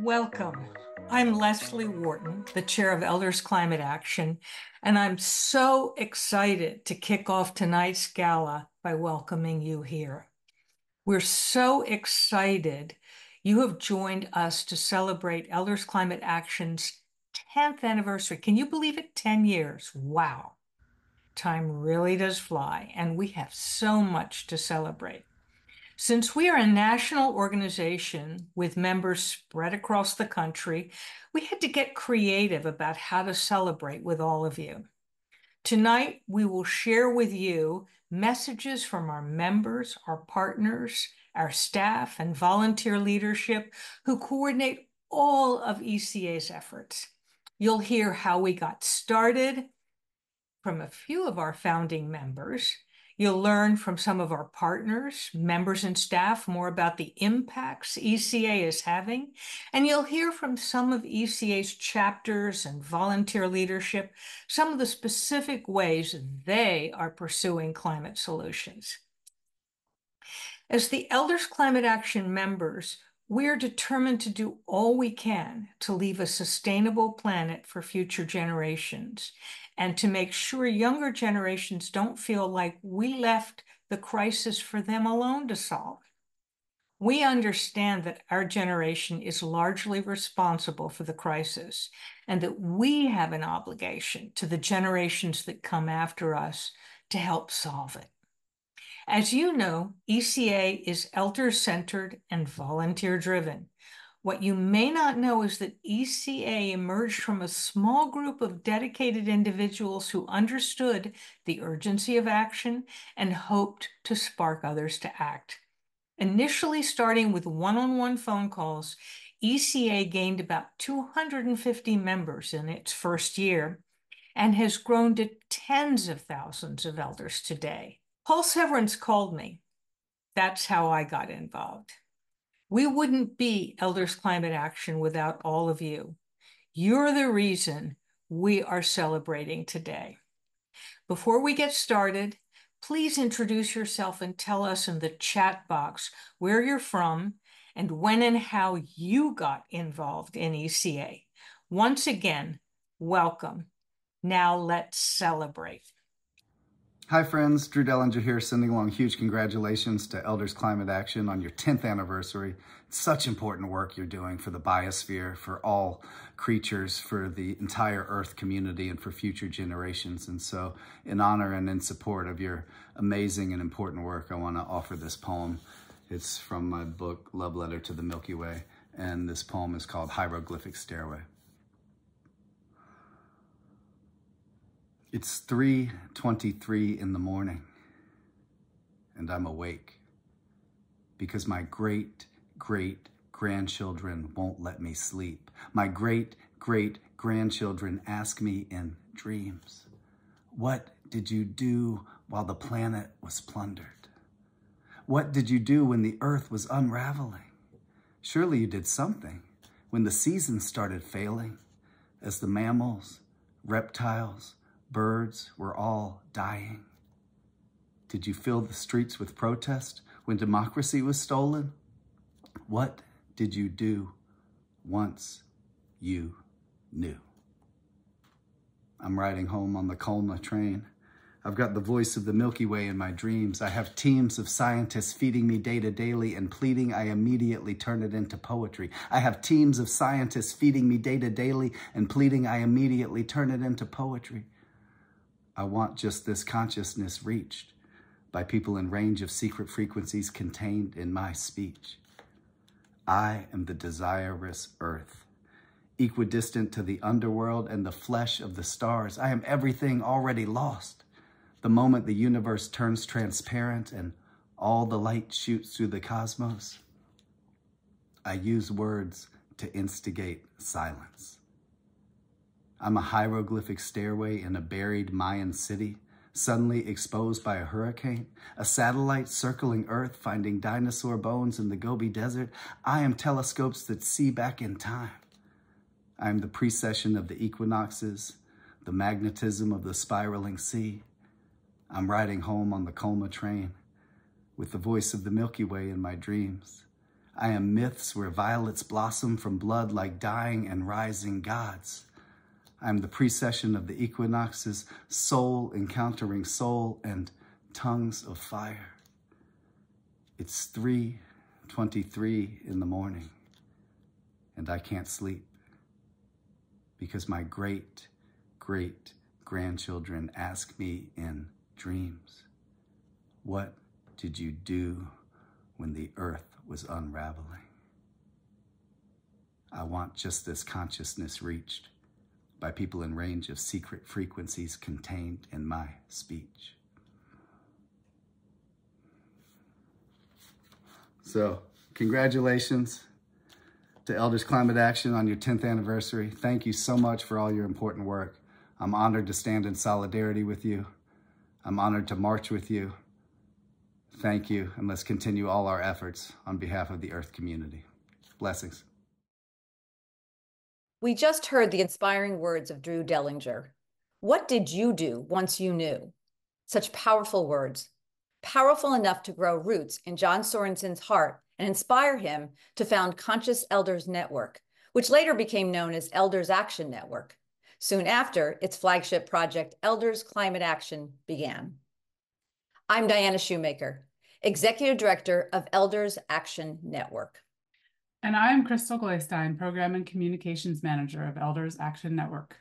Welcome. I'm Leslie Wharton, the chair of Elders Climate Action, and I'm so excited to kick off tonight's gala by welcoming you here. We're so excited you have joined us to celebrate Elders Climate Action's 10th anniversary. Can you believe it? 10 years. Wow. Time really does fly, and we have so much to celebrate. Since we are a national organization with members spread across the country, we had to get creative about how to celebrate with all of you. Tonight, we will share with you messages from our members, our partners, our staff, and volunteer leadership who coordinate all of ECA's efforts. You'll hear how we got started from a few of our founding members. You'll learn from some of our partners, members, and staff more about the impacts ECA is having, and you'll hear from some of ECA's chapters and volunteer leadership some of the specific ways they are pursuing climate solutions. As the Elders Climate Action members, we're determined to do all we can to leave a sustainable planet for future generations and to make sure younger generations don't feel like we left the crisis for them alone to solve. We understand that our generation is largely responsible for the crisis and that we have an obligation to the generations that come after us to help solve it. As you know, ECA is elder-centered and volunteer-driven. What you may not know is that ECA emerged from a small group of dedicated individuals who understood the urgency of action and hoped to spark others to act. Initially starting with one-on-one phone calls, ECA gained about 250 members in its first year and has grown to tens of thousands of elders today. Paul Severance called me. That's how I got involved. We wouldn't be Elders Climate Action without all of you. You're the reason we are celebrating today. Before we get started, please introduce yourself and tell us in the chat box where you're from and when and how you got involved in ECA. Once again, welcome. Now let's celebrate. Hi friends, Drew Dellinger here, sending along huge congratulations to Elders Climate Action on your 10th anniversary. It's such important work you're doing for the biosphere, for all creatures, for the entire Earth community, and for future generations. And so in honor and in support of your amazing and important work, I want to offer this poem. It's from my book, Love Letter to the Milky Way, and this poem is called Hieroglyphic Stairway. It's 3:23 in the morning, and I'm awake because my great-great-grandchildren won't let me sleep. My great-great-grandchildren ask me in dreams, what did you do while the planet was plundered? What did you do when the earth was unraveling? Surely you did something when the seasons started failing, as the mammals, reptiles, birds were all dying. Did you fill the streets with protest when democracy was stolen? What did you do once you knew? I'm riding home on the Gala train. I've got the voice of the Milky Way in my dreams. I have teams of scientists feeding me data daily and pleading I immediately turn it into poetry. I have teams of scientists feeding me data daily and pleading I immediately turn it into poetry. I want just this consciousness reached by people in range of secret frequencies contained in my speech. I am the desirous earth, equidistant to the underworld and the flesh of the stars. I am everything already lost. The moment the universe turns transparent and all the light shoots through the cosmos, I use words to instigate silence. I'm a hieroglyphic stairway in a buried Mayan city, suddenly exposed by a hurricane, a satellite circling Earth, finding dinosaur bones in the Gobi Desert. I am telescopes that see back in time. I am the precession of the equinoxes, the magnetism of the spiraling sea. I'm riding home on the Gala train with the voice of the Milky Way in my dreams. I am myths where violets blossom from blood like dying and rising gods. I am the precession of the equinoxes, soul encountering soul and tongues of fire. It's 3:23 in the morning, and I can't sleep because my great-great-grandchildren ask me in dreams, what did you do when the earth was unraveling? I want just this consciousness reached by people in range of secret frequencies contained in my speech. So, congratulations to Elders Climate Action on your 10th anniversary. Thank you so much for all your important work. I'm honored to stand in solidarity with you. I'm honored to march with you. Thank you, and let's continue all our efforts on behalf of the Earth community. Blessings. We just heard the inspiring words of Drew Dellinger. What did you do once you knew? Such powerful words, powerful enough to grow roots in John Sorensen's heart and inspire him to found Conscious Elders Network, which later became known as Elders Action Network. Soon after, its flagship project, Elders Climate Action, began. I'm Diana Shoemaker, Executive Director of Elders Action Network. And I am Crystal Gleistein, Program and Communications Manager of Elders Action Network.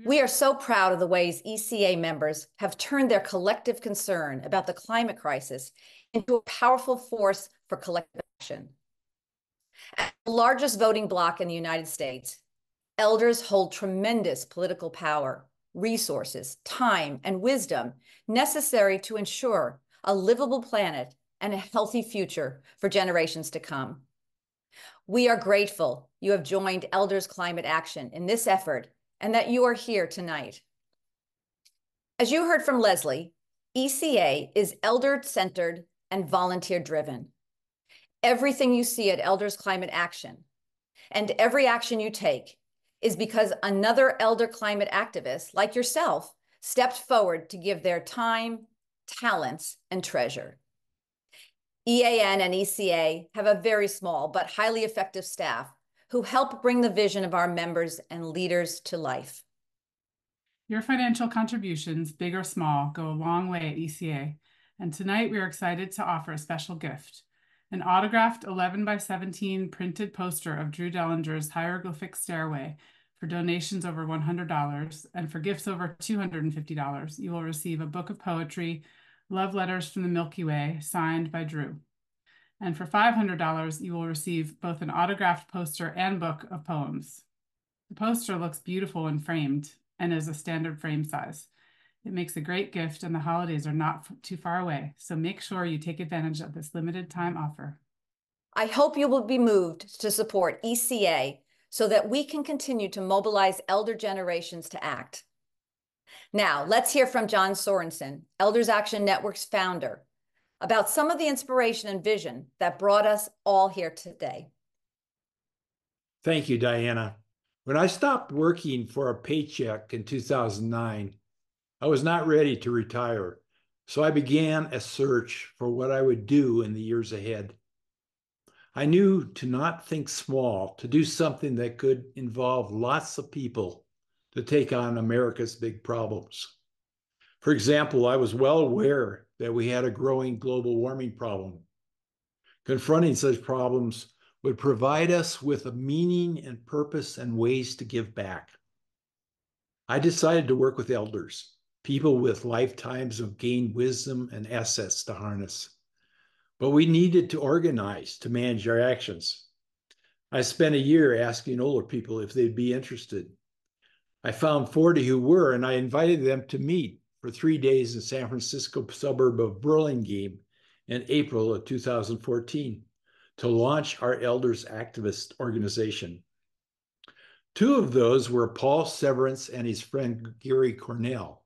We are so proud of the ways ECA members have turned their collective concern about the climate crisis into a powerful force for collective action. As the largest voting bloc in the United States, elders hold tremendous political power, resources, time, and wisdom necessary to ensure a livable planet and a healthy future for generations to come. We are grateful you have joined Elders Climate Action in this effort and that you are here tonight. As you heard from Leslie, ECA is elder-centered and volunteer-driven. Everything you see at Elders Climate Action and every action you take is because another elder climate activist like yourself stepped forward to give their time, talents, and treasure. EAN and ECA have a very small but highly effective staff who help bring the vision of our members and leaders to life. Your financial contributions, big or small, go a long way at ECA, and tonight we are excited to offer a special gift, an autographed 11 by 17 printed poster of Drew Dellinger's hieroglyphic stairway. For donations over $100 and for gifts over $250, you will receive a book of poetry, Love Letters from the Milky Way, signed by Drew. And for $500, you will receive both an autographed poster and book of poems. The poster looks beautiful when framed and is a standard frame size. It makes a great gift, and the holidays are not too far away, so make sure you take advantage of this limited time offer. I hope you will be moved to support ECA so that we can continue to mobilize elder generations to act. Now, let's hear from John Sorensen, Elders Action Network's founder, about some of the inspiration and vision that brought us all here today. Thank you, Diana. When I stopped working for a paycheck in 2009, I was not ready to retire, so I began a search for what I would do in the years ahead. I knew to not think small, to do something that could involve lots of people to take on America's big problems. For example, I was well aware that we had a growing global warming problem. Confronting such problems would provide us with a meaning and purpose and ways to give back. I decided to work with elders, people with lifetimes of gained wisdom and assets to harness. But we needed to organize to manage our actions. I spent a year asking older people if they'd be interested. I found 40 who were, and I invited them to meet for 3 days in San Francisco suburb of Burlingame in April of 2014 to launch our Elders Activist organization. 2 of those were Paul Severance and his friend Gary Cornell.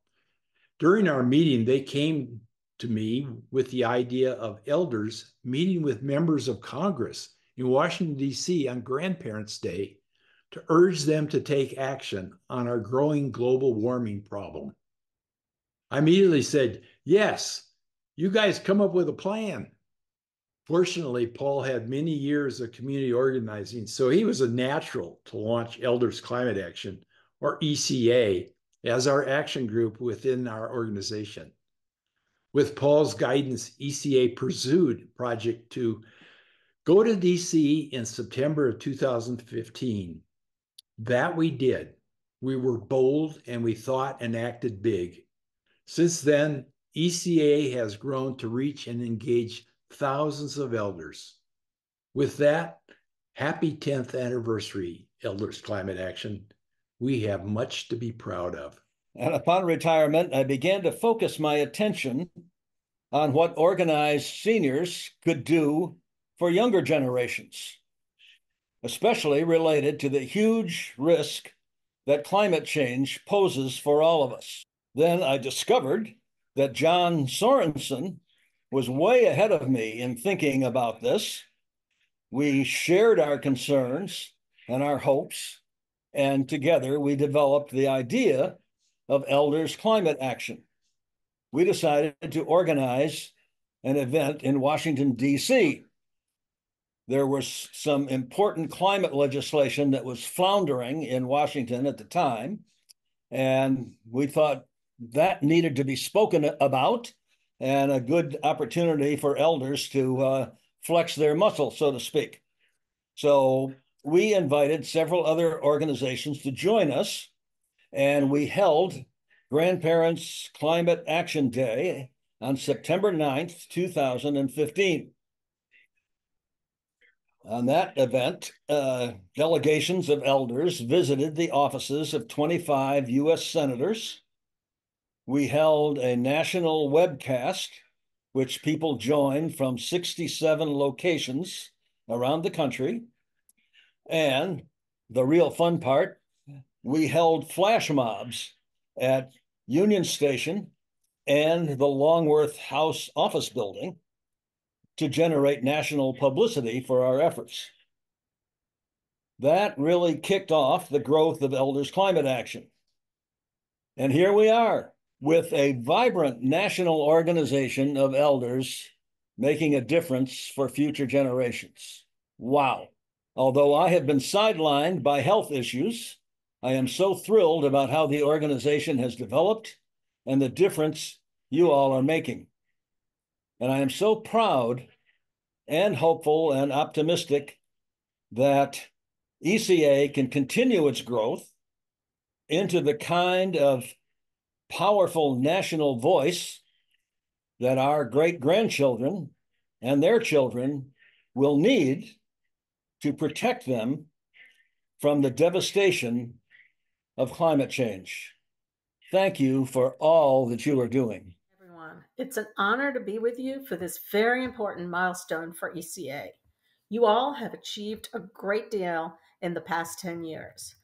During our meeting, they came to me with the idea of elders meeting with members of Congress in Washington, D.C. on Grandparents' Day to urge them to take action on our growing global warming problem. I immediately said, yes, you guys come up with a plan. Fortunately, Paul had many years of community organizing, so he was a natural to launch Elders Climate Action, or ECA, as our action group within our organization. With Paul's guidance, ECA pursued Project to go to DC in September of 2015. That we did. We were bold and we thought and acted big. Since then, ECA has grown to reach and engage thousands of elders. With that, happy 10th anniversary, Elders Climate Action. We have much to be proud of. And upon retirement, I began to focus my attention on what organized seniors could do for younger generations, especially related to the huge risk that climate change poses for all of us. Then I discovered that John Sorensen was way ahead of me in thinking about this. We shared our concerns and our hopes, and together we developed the idea of Elders Climate Action. We decided to organize an event in Washington, D.C. There was some important climate legislation that was floundering in Washington at the time, and we thought that needed to be spoken about and a good opportunity for elders to flex their muscle, so to speak. So we invited several other organizations to join us, and we held Grandparents Climate Action Day on September 9th, 2015. On that event, delegations of elders visited the offices of 25 U.S. senators. We held a national webcast, which people joined from 67 locations around the country. And the real fun part, we held flash mobs at Union Station and the Longworth House office building to generate national publicity for our efforts. That really kicked off the growth of Elders Climate Action. And here we are with a vibrant national organization of elders making a difference for future generations. Wow. Although I have been sidelined by health issues, I am so thrilled about how the organization has developed and the difference you all are making. And I am so proud and hopeful and optimistic that ECA can continue its growth into the kind of powerful national voice that our great-grandchildren and their children will need to protect them from the devastation of climate change. Thank you for all that you are doing. Everyone, it's an honor to be with you for this very important milestone for ECA. You all have achieved a great deal in the past 10 years.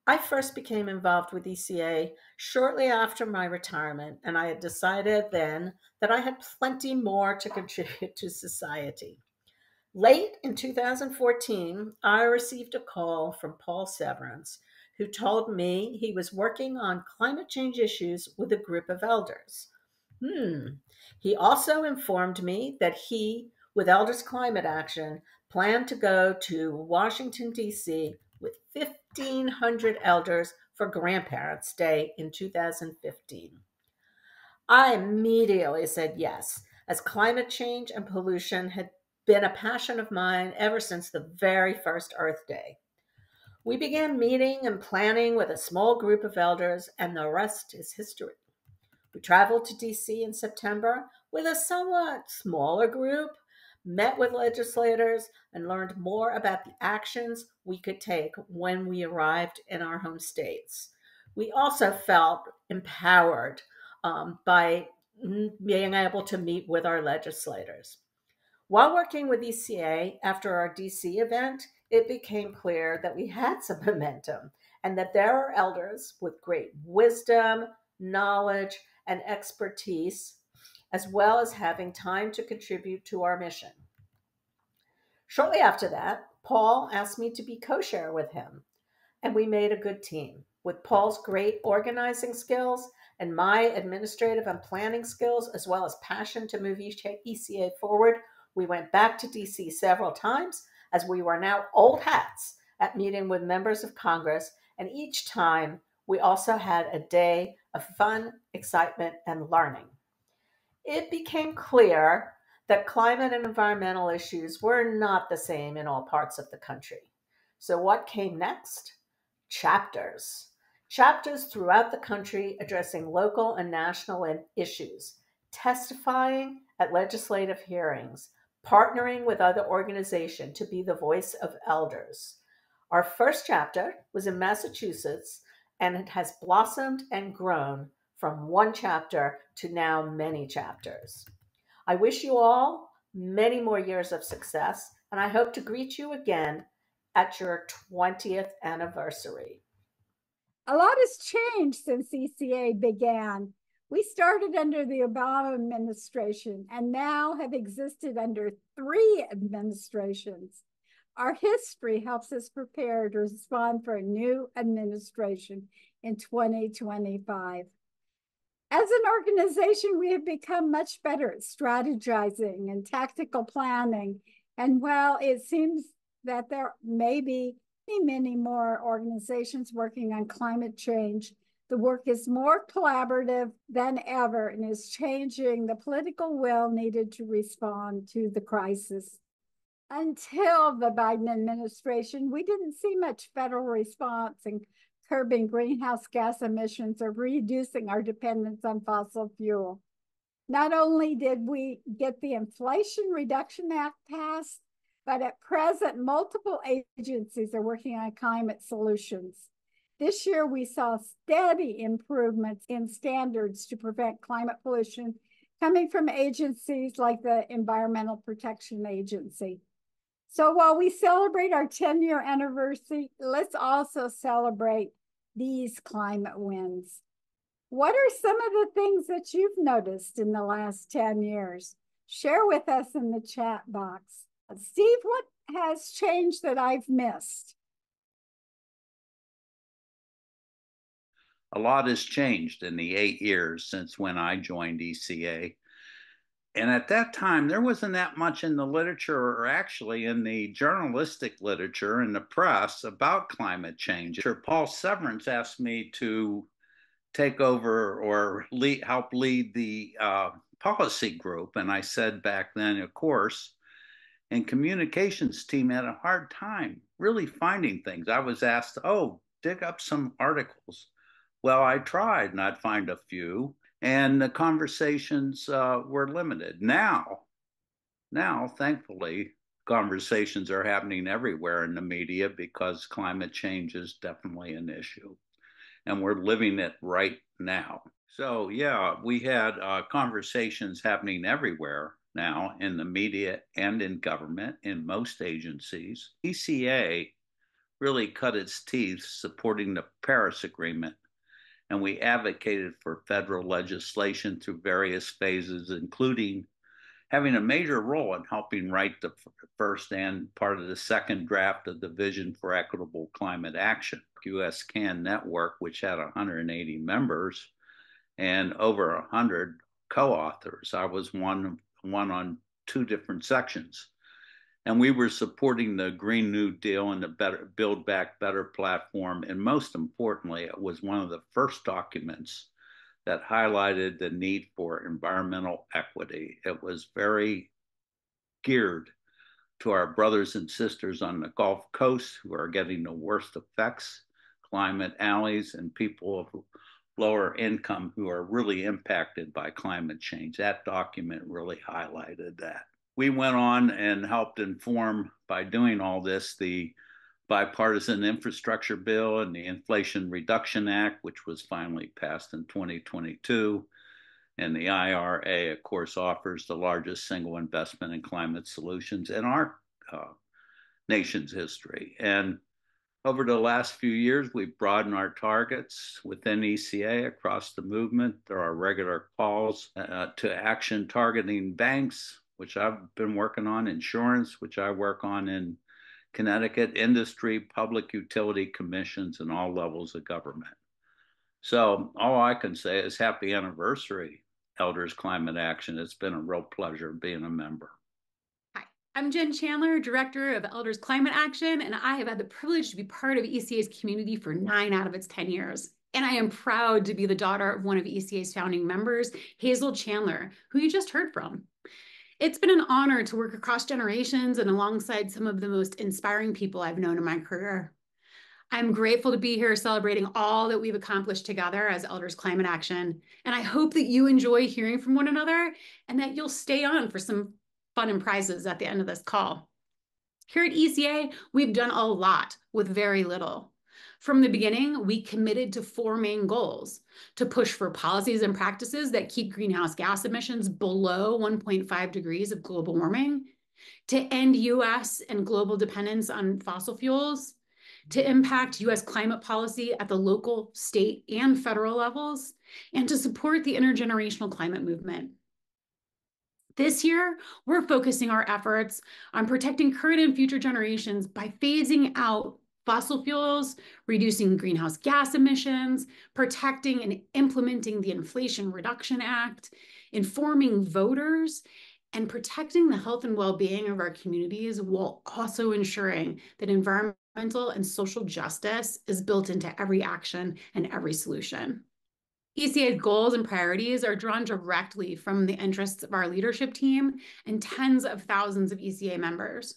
I first became involved with ECA shortly after my retirement, and I had decided then that I had plenty more to contribute to society. Late in 2014, I received a call from Paul Severance, who told me he was working on climate change issues with a group of elders. He also informed me that he, with Elders Climate Action, planned to go to Washington, D.C. with 1,500 elders for Grandparents' Day in 2015. I immediately said yes, as climate change and pollution had been a passion of mine ever since the very first Earth Day. We began meeting and planning with a small group of elders, and the rest is history. We traveled to DC in September with a somewhat smaller group, met with legislators, and learned more about the actions we could take when we arrived in our home states. We also felt empowered by being able to meet with our legislators. While working with ECA after our DC event, it became clear that we had some momentum and that there are elders with great wisdom, knowledge, and expertise, as well as having time to contribute to our mission. Shortly after that, Paul asked me to be co-chair with him, and we made a good team. With Paul's great organizing skills and my administrative and planning skills, as well as passion to move ECA forward, We went back to DC several times as we were now old hats at meeting with members of Congress, and each time we also had a day of fun, excitement, and learning. It became clear that climate and environmental issues were not the same in all parts of the country. So, what came next? Chapters. Chapters throughout the country addressing local and national issues, testifying at legislative hearings, partnering with other organizations to be the voice of elders. Our first chapter was in Massachusetts, and it has blossomed and grown from one chapter to now many chapters. I wish you all many more years of success, and I hope to greet you again at your 20th anniversary. A lot has changed since ECA began. We started under the Obama administration and now have existed under 3 administrations. Our history helps us prepare to respond for a new administration in 2025. As an organization, we have become much better at strategizing and tactical planning. And while it seems that there may be many more organizations working on climate change, the work is more collaborative than ever and is changing the political will needed to respond to the crisis. Until the Biden administration, we didn't see much federal response in curbing greenhouse gas emissions or reducing our dependence on fossil fuel. Not only did we get the Inflation Reduction Act passed, but at present, multiple agencies are working on climate solutions. This year, we saw steady improvements in standards to prevent climate pollution coming from agencies like the Environmental Protection Agency. So while we celebrate our 10-year anniversary, let's also celebrate these climate wins. What are some of the things that you've noticed in the last 10 years? Share with us in the chat box. Steve, what has changed that I've missed? A lot has changed in the 8 years since when I joined ECA. And at that time, there wasn't that much in the literature or actually in the journalistic literature and the press about climate change. Paul Severance asked me to take over or help lead the policy group. And I said back then, of course, and communications team had a hard time really finding things. I was asked, oh, dig up some articles. Well, I tried and I'd find a few, and the conversations were limited. Now, thankfully, conversations are happening everywhere in the media because climate change is definitely an issue, and we're living it right now. So yeah, we had conversations happening everywhere now in the media and in government, in most agencies. ECA really cut its teeth supporting the Paris Agreement, and we advocated for federal legislation through various phases, including having a major role in helping write the first and part of the second draft of the Vision for Equitable Climate Action. US CAN network, which had 180 members and over 100 co-authors. I was one on 2 different sections. And we were supporting the Green New Deal and the Build Back Better platform. And most importantly, it was one of the first documents that highlighted the need for environmental equity. It was very geared to our brothers and sisters on the Gulf Coast who are getting the worst effects, climate alleys, and people of lower income who are really impacted by climate change. That document really highlighted that. We went on and helped inform, by doing all this, the bipartisan infrastructure bill and the Inflation Reduction Act, which was finally passed in 2022. And the IRA, of course, offers the largest single investment in climate solutions in our nation's history. And over the last few years, we've broadened our targets within ECA across the movement. There are regular calls to action targeting banks, which I've been working on, insurance, which I work on in Connecticut, industry, public utility commissions, and all levels of government. So all I can say is happy anniversary, Elders Climate Action. It's been a real pleasure being a member. I'm Jen Chandler, Director of Elders Climate Action, and I have had the privilege to be part of ECA's community for 9 out of its 10 years. And I am proud to be the daughter of one of ECA's founding members, Hazel Chandler, who you just heard from. It's been an honor to work across generations and alongside some of the most inspiring people I've known in my career. I'm grateful to be here celebrating all that we've accomplished together as Elders Climate Action. And I hope that you enjoy hearing from one another and that you'll stay on for some fun and prizes at the end of this call. Here at ECA, we've done a lot with very little. From the beginning, we committed to 4 main goals: to push for policies and practices that keep greenhouse gas emissions below 1.5 degrees of global warming, to end US and global dependence on fossil fuels, to impact US climate policy at the local, state, and federal levels, and to support the intergenerational climate movement. This year, we're focusing our efforts on protecting current and future generations by phasing out fossil fuels, reducing greenhouse gas emissions, protecting and implementing the Inflation Reduction Act, informing voters, and protecting the health and well-being of our communities while also ensuring that environmental and social justice is built into every action and every solution. ECA's goals and priorities are drawn directly from the interests of our leadership team and tens of thousands of ECA members.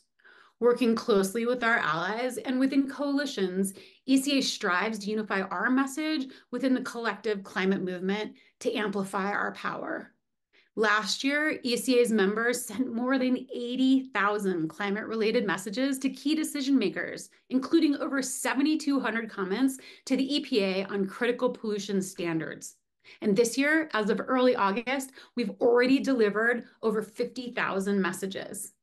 Working closely with our allies and within coalitions, ECA strives to unify our message within the collective climate movement to amplify our power. Last year, ECA's members sent more than 80,000 climate-related messages to key decision makers, including over 7,200 comments to the EPA on critical pollution standards. And this year, as of early August, we've already delivered over 50,000 messages.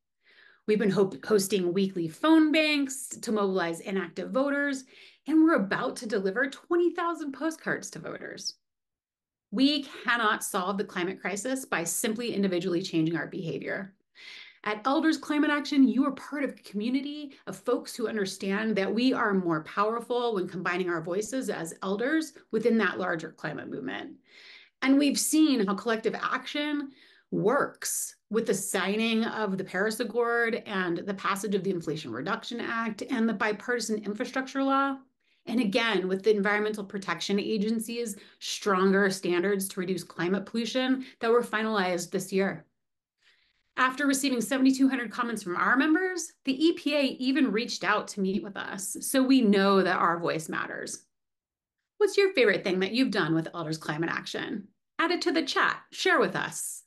We've been hosting weekly phone banks to mobilize inactive voters, and we're about to deliver 20,000 postcards to voters. We cannot solve the climate crisis by simply individually changing our behavior. At Elders Climate Action, you are part of a community of folks who understand that we are more powerful when combining our voices as elders within that larger climate movement. And we've seen how collective action works with the signing of the Paris Accord and the passage of the Inflation Reduction Act and the bipartisan infrastructure law. And again, with the Environmental Protection Agency's stronger standards to reduce climate pollution that were finalized this year. After receiving 7,200 comments from our members, the EPA even reached out to meet with us, so we know that our voice matters. What's your favorite thing that you've done with Elders Climate Action? Add it to the chat, share with us.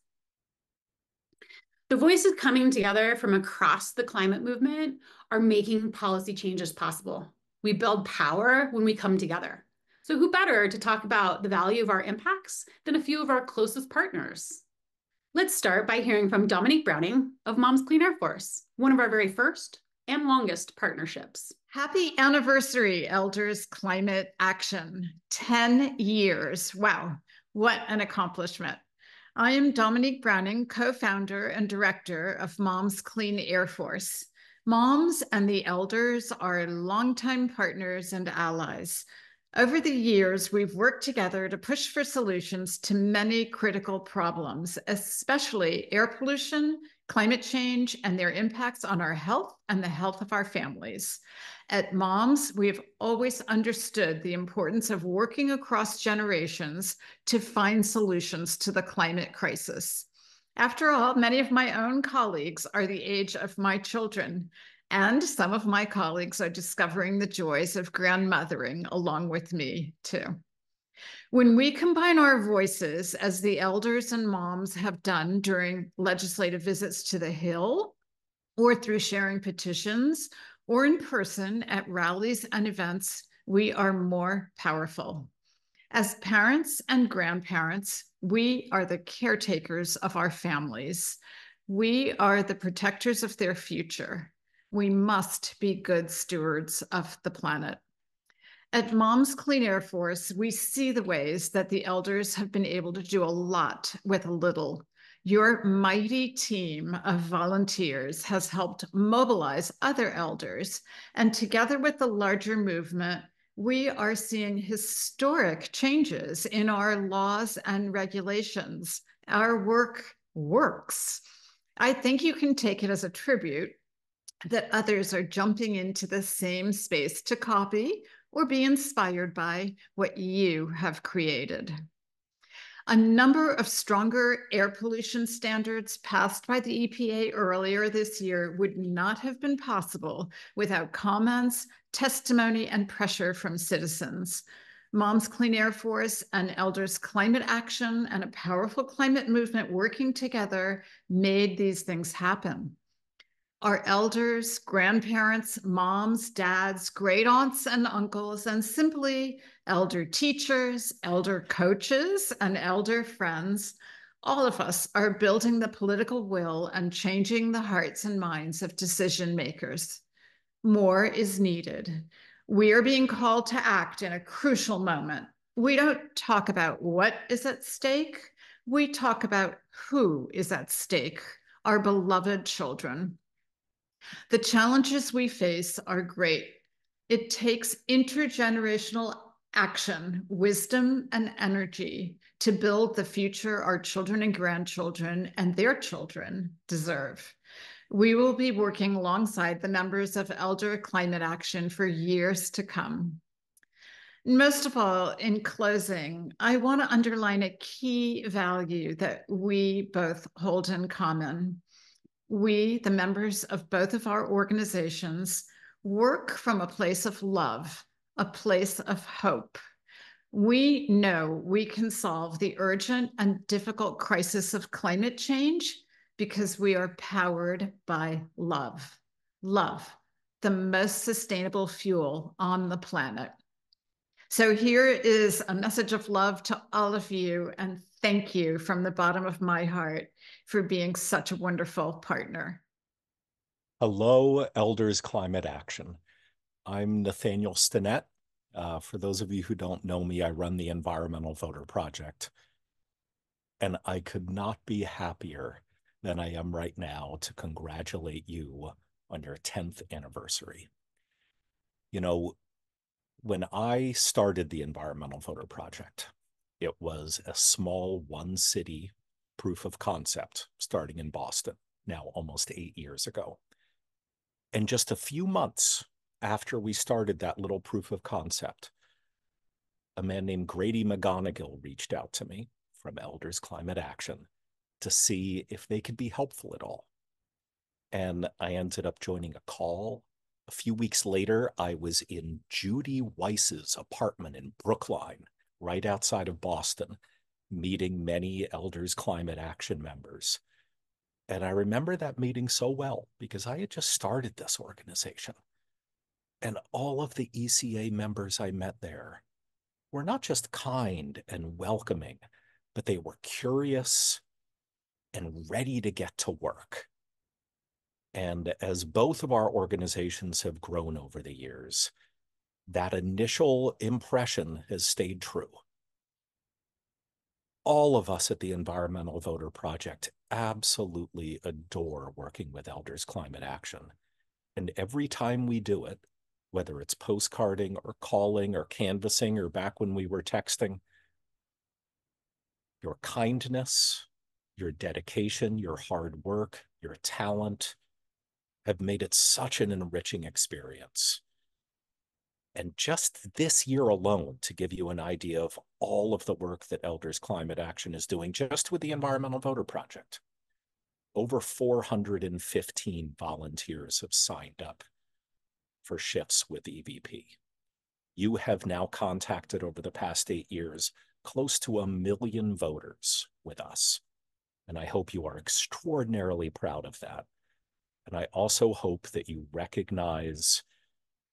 The voices coming together from across the climate movement are making policy changes possible. We build power when we come together. So who better to talk about the value of our impacts than a few of our closest partners? Let's start by hearing from Dominique Browning of Moms Clean Air Force, one of our very first and longest partnerships. Happy anniversary, Elders Climate Action. 10 years. Wow, what an accomplishment. I am Dominique Browning, co-founder and director of Moms Clean Air Force. Moms and the elders are longtime partners and allies. Over the years, we've worked together to push for solutions to many critical problems, especially air pollution, climate change, and their impacts on our health and the health of our families. At Moms, we've always understood the importance of working across generations to find solutions to the climate crisis. After all, many of my own colleagues are the age of my children, and some of my colleagues are discovering the joys of grandmothering along with me, too. When we combine our voices, as the elders and moms have done during legislative visits to the Hill, or through sharing petitions, or in person at rallies and events, we are more powerful. As parents and grandparents, we are the caretakers of our families. We are the protectors of their future. We must be good stewards of the planet. At Moms Clean Air Force, we see the ways that the elders have been able to do a lot with little. Your mighty team of volunteers has helped mobilize other elders, and together with the larger movement, we are seeing historic changes in our laws and regulations. Our work works. I think you can take it as a tribute that others are jumping into the same space to copy or be inspired by what you have created. A number of stronger air pollution standards passed by the EPA earlier this year would not have been possible without comments, testimony, and pressure from citizens. Moms Clean Air Force and Elders Climate Action and a powerful climate movement working together made these things happen. Our elders, grandparents, moms, dads, great aunts and uncles, and simply elder teachers, elder coaches, and elder friends, all of us are building the political will and changing the hearts and minds of decision makers. More is needed. We are being called to act in a crucial moment. We don't talk about what is at stake. We talk about who is at stake, our beloved children. The challenges we face are great. It takes intergenerational action, wisdom, and energy to build the future our children and grandchildren and their children deserve. We will be working alongside the members of Elder Climate Action for years to come. Most of all, in closing, I want to underline a key value that we both hold in common. We, the members of both of our organizations, work from a place of love, a place of hope. We know we can solve the urgent and difficult crisis of climate change because we are powered by love. Love, the most sustainable fuel on the planet. So here is a message of love to all of you, and thank you from the bottom of my heart for being such a wonderful partner. Hello, Elders Climate Action. I'm Nathaniel Stinnett. For those of you who don't know me, I run the Environmental Voter Project. And I could not be happier than I am right now to congratulate you on your 10th anniversary. You know, when I started the Environmental Voter Project, it was a small one-city proof of concept starting in Boston, now almost 8 years ago. And just a few months after we started that little proof of concept, a man named Grady McGonigal reached out to me from Elders Climate Action to see if they could be helpful at all. And I ended up joining a call. A few weeks later, I was in Judy Weiss's apartment in Brookline, right outside of Boston, meeting many Elders Climate Action members. And I remember that meeting so well because I had just started this organization. And all of the ECA members I met there were not just kind and welcoming, but they were curious and ready to get to work. And as both of our organizations have grown over the years, that initial impression has stayed true. All of us at the Environmental Voter Project absolutely adore working with Elders Climate Action. And every time we do it, whether it's postcarding or calling or canvassing or back when we were texting, your kindness, your dedication, your hard work, your talent have made it such an enriching experience. And just this year alone, to give you an idea of all of the work that Elders Climate Action is doing just with the Environmental Voter Project, over 415 volunteers have signed up for shifts with EVP. You have now contacted over the past 8 years close to 1 million voters with us. And I hope you are extraordinarily proud of that. And I also hope that you recognize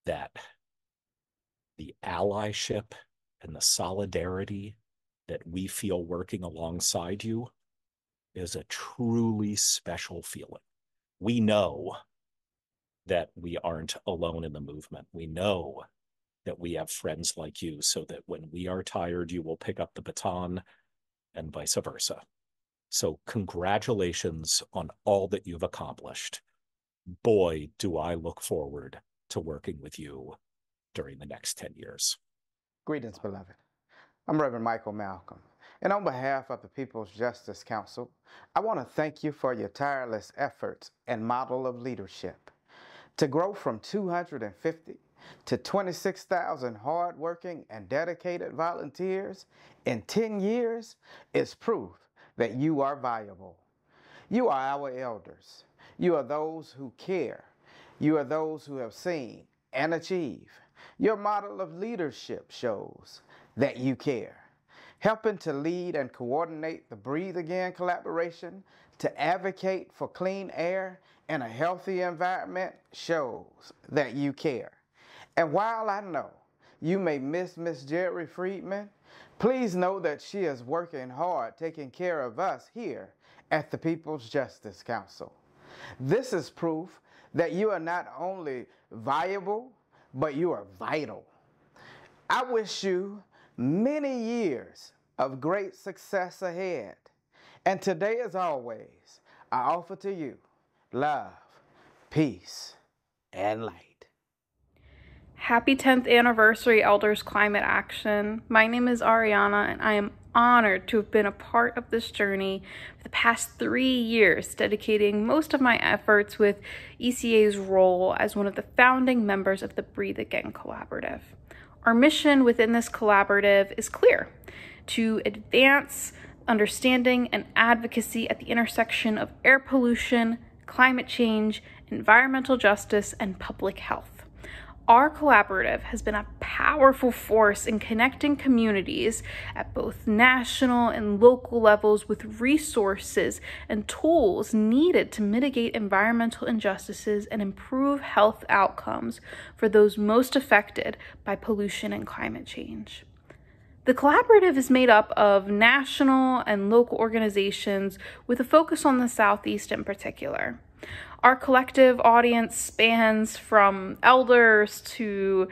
that the allyship and the solidarity that we feel working alongside you is a truly special feeling. We know that we aren't alone in the movement. We know that we have friends like you, so that when we are tired, you will pick up the baton and vice versa. So congratulations on all that you've accomplished. Boy, do I look forward to working with you during the next 10 years. Greetings, beloved. I'm Reverend Michael Malcolm, And on behalf of the People's Justice Council, I want to thank you for your tireless efforts and model of leadership. To grow from 250 to 26,000 hardworking and dedicated volunteers in 10 years is proof that you are viable. You are our elders. You are those who care. You are those who have seen and achieved. Your model of leadership shows that you care. Helping to lead and coordinate the Breathe Again collaboration to advocate for clean air and a healthy environment shows that you care. And while I know you may miss Miss Jerry Friedman, please know that she is working hard taking care of us here at the People's Justice Council. This is proof that you are not only viable, but you are vital. I wish you many years of great success ahead. And today, as always, I offer to you love, peace, and light. Happy 10th anniversary, Elders Climate Action. My name is Ariana, and I am honored to have been a part of this journey for the past 3 years, dedicating most of my efforts with ECA's role as one of the founding members of the Breathe Again Collaborative. Our mission within this collaborative is clear: to advance understanding and advocacy at the intersection of air pollution, climate change, environmental justice, and public health. Our collaborative has been a powerful force in connecting communities at both national and local levels with resources and tools needed to mitigate environmental injustices and improve health outcomes for those most affected by pollution and climate change. The collaborative is made up of national and local organizations with a focus on the Southeast in particular. Our collective audience spans from elders to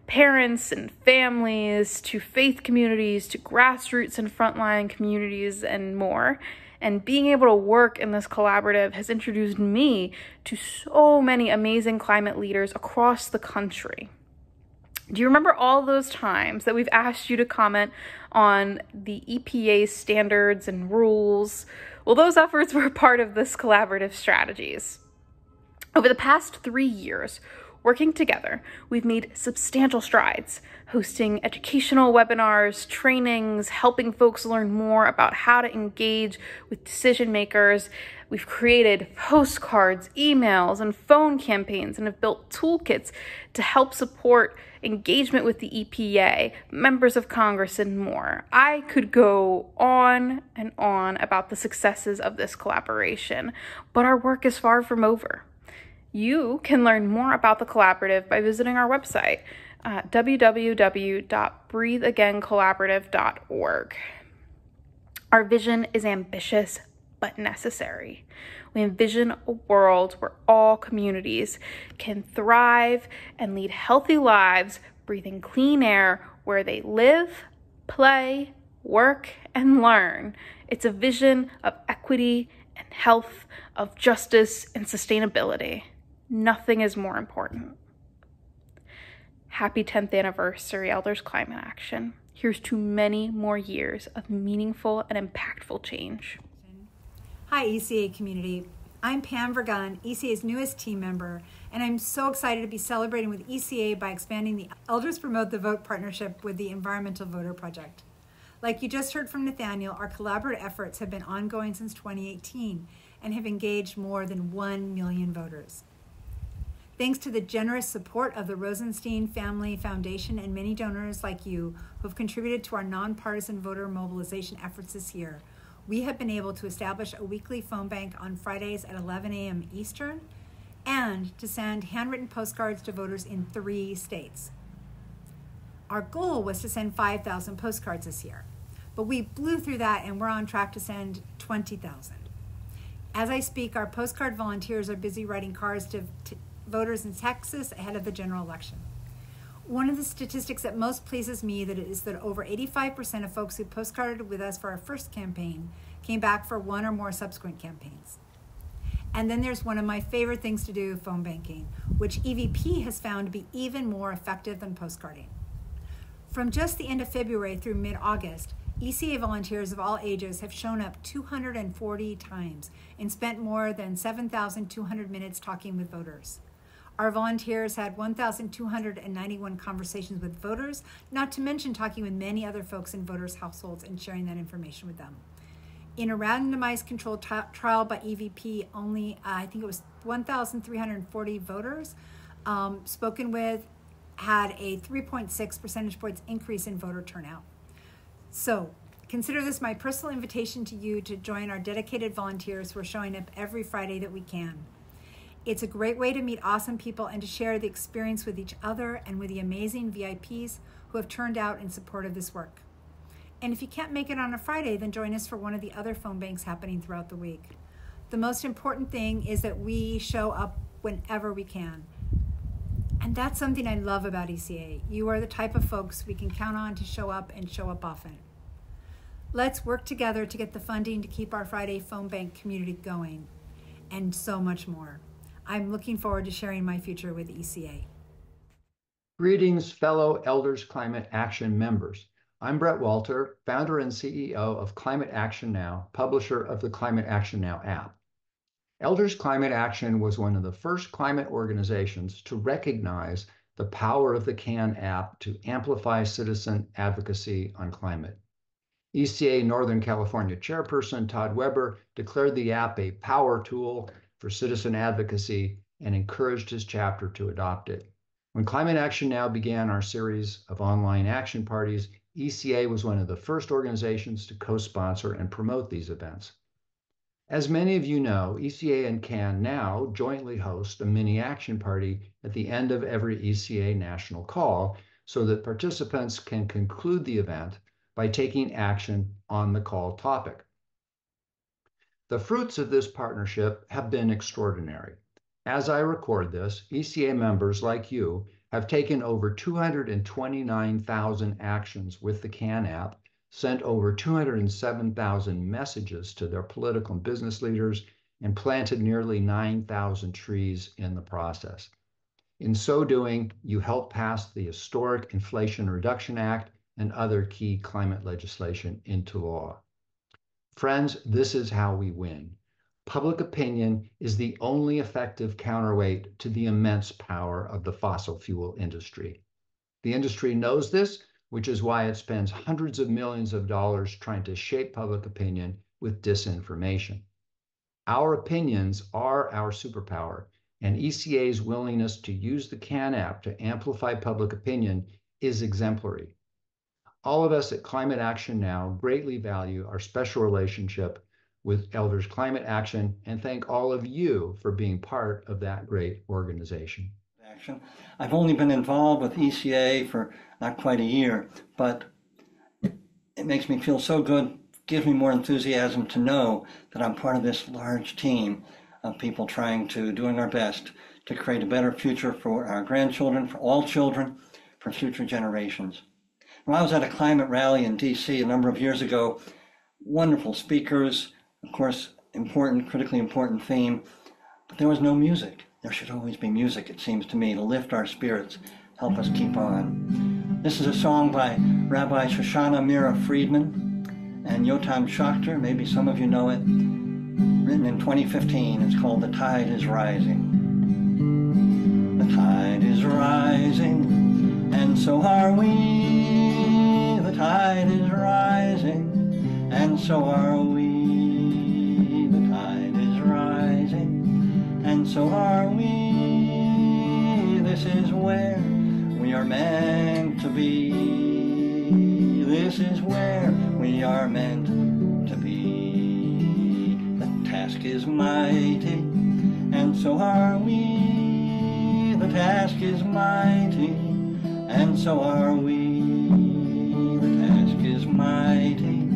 parents and families to faith communities to grassroots and frontline communities and more. And being able to work in this collaborative has introduced me to so many amazing climate leaders across the country. Do you remember all those times that we've asked you to comment on the EPA's standards and rules? Well, those efforts were part of this collaborative strategies. Over the past 3 years, working together, we've made substantial strides, hosting educational webinars, trainings, helping folks learn more about how to engage with decision makers. We've created postcards, emails, and phone campaigns, and have built toolkits to help support engagement with the EPA, members of Congress, and more. I could go on and on about the successes of this collaboration, but our work is far from over. You can learn more about the collaborative by visiting our website, www.breatheagaincollaborative.org. Our vision is ambitious but necessary. We envision a world where all communities can thrive and lead healthy lives, breathing clean air where they live, play, work, and learn. It's a vision of equity and health, of justice and sustainability. Nothing is more important. Happy 10th anniversary, Elders Climate Action. Here's to many more years of meaningful and impactful change. Hi, ECA community. I'm Pam Vergun, ECA's newest team member, and I'm so excited to be celebrating with ECA by expanding the Elders Promote the Vote partnership with the Environmental Voter Project. Like you just heard from Nathaniel, our collaborative efforts have been ongoing since 2018 and have engaged more than 1 million voters. Thanks to the generous support of the Rosenstein Family Foundation and many donors like you who have contributed to our nonpartisan voter mobilization efforts this year, we have been able to establish a weekly phone bank on Fridays at 11 a.m. Eastern and to send handwritten postcards to voters in 3 states. Our goal was to send 5,000 postcards this year, but we blew through that and we're on track to send 20,000. As I speak, our postcard volunteers are busy writing cards to voters in Texas ahead of the general election. One of the statistics that most pleases me is that over 85% of folks who postcarded with us for our first campaign came back for 1 or more subsequent campaigns. And then there's one of my favorite things to do, phone banking, which EVP has found to be even more effective than postcarding. From just the end of February through mid-August, ECA volunteers of all ages have shown up 240 times and spent more than 7,200 minutes talking with voters. Our volunteers had 1,291 conversations with voters, not to mention talking with many other folks in voters' households and sharing that information with them. In a randomized controlled trial by EVP, only I think it was 1,340 voters spoken with had a 3.6 percentage points increase in voter turnout. So consider this my personal invitation to you to join our dedicated volunteers who are showing up every Friday that we can. It's a great way to meet awesome people and to share the experience with each other and with the amazing VIPs who have turned out in support of this work. And if you can't make it on a Friday, then join us for one of the other phone banks happening throughout the week. The most important thing is that we show up whenever we can. And that's something I love about ECA. You are the type of folks we can count on to show up and show up often. Let's work together to get the funding to keep our Friday phone bank community going, and so much more. I'm looking forward to sharing my future with ECA. Greetings, fellow Elders Climate Action members. I'm Brett Walter, founder and CEO of Climate Action Now, publisher of the Climate Action Now app. Elders Climate Action was one of the first climate organizations to recognize the power of the CAN app to amplify citizen advocacy on climate. ECA Northern California chairperson Todd Weber declared the app a power tool for citizen advocacy and encouraged his chapter to adopt it. When Climate Action Now began our series of online action parties, ECA was one of the first organizations to co-sponsor and promote these events. As many of you know, ECA and CAN now jointly host a mini action party at the end of every ECA national call so that participants can conclude the event by taking action on the call topic. The fruits of this partnership have been extraordinary. As I record this, ECA members like you have taken over 229,000 actions with the CAN app, sent over 207,000 messages to their political and business leaders, and planted nearly 9,000 trees in the process. In so doing, you helped pass the historic Inflation Reduction Act and other key climate legislation into law. Friends, this is how we win. Public opinion is the only effective counterweight to the immense power of the fossil fuel industry. The industry knows this, which is why it spends hundreds of millions of dollars trying to shape public opinion with disinformation. Our opinions are our superpower, and ECA's willingness to use the CAN app to amplify public opinion is exemplary. All of us at Climate Action Now greatly value our special relationship with Elders Climate Action and thank all of you for being part of that great organization. I've only been involved with ECA for not quite a year, but it makes me feel so good, gives me more enthusiasm to know that I'm part of this large team of people doing our best to create a better future for our grandchildren, for all children, for future generations. When I was at a climate rally in DC a number of years ago, wonderful speakers, of course, critically important theme, but there was no music. There should always be music, it seems to me, to lift our spirits, help us keep on. This is a song by Rabbi Shoshana Mira Friedman and Yotam Schachter, maybe some of you know it, written in 2015. It's called The Tide is Rising. The tide is rising, and so are we. The tide is rising, and so are we. And so are we. This is where we are meant to be. This is where we are meant to be. The task is mighty, and so are we. The task is mighty, and so are we. The task is mighty,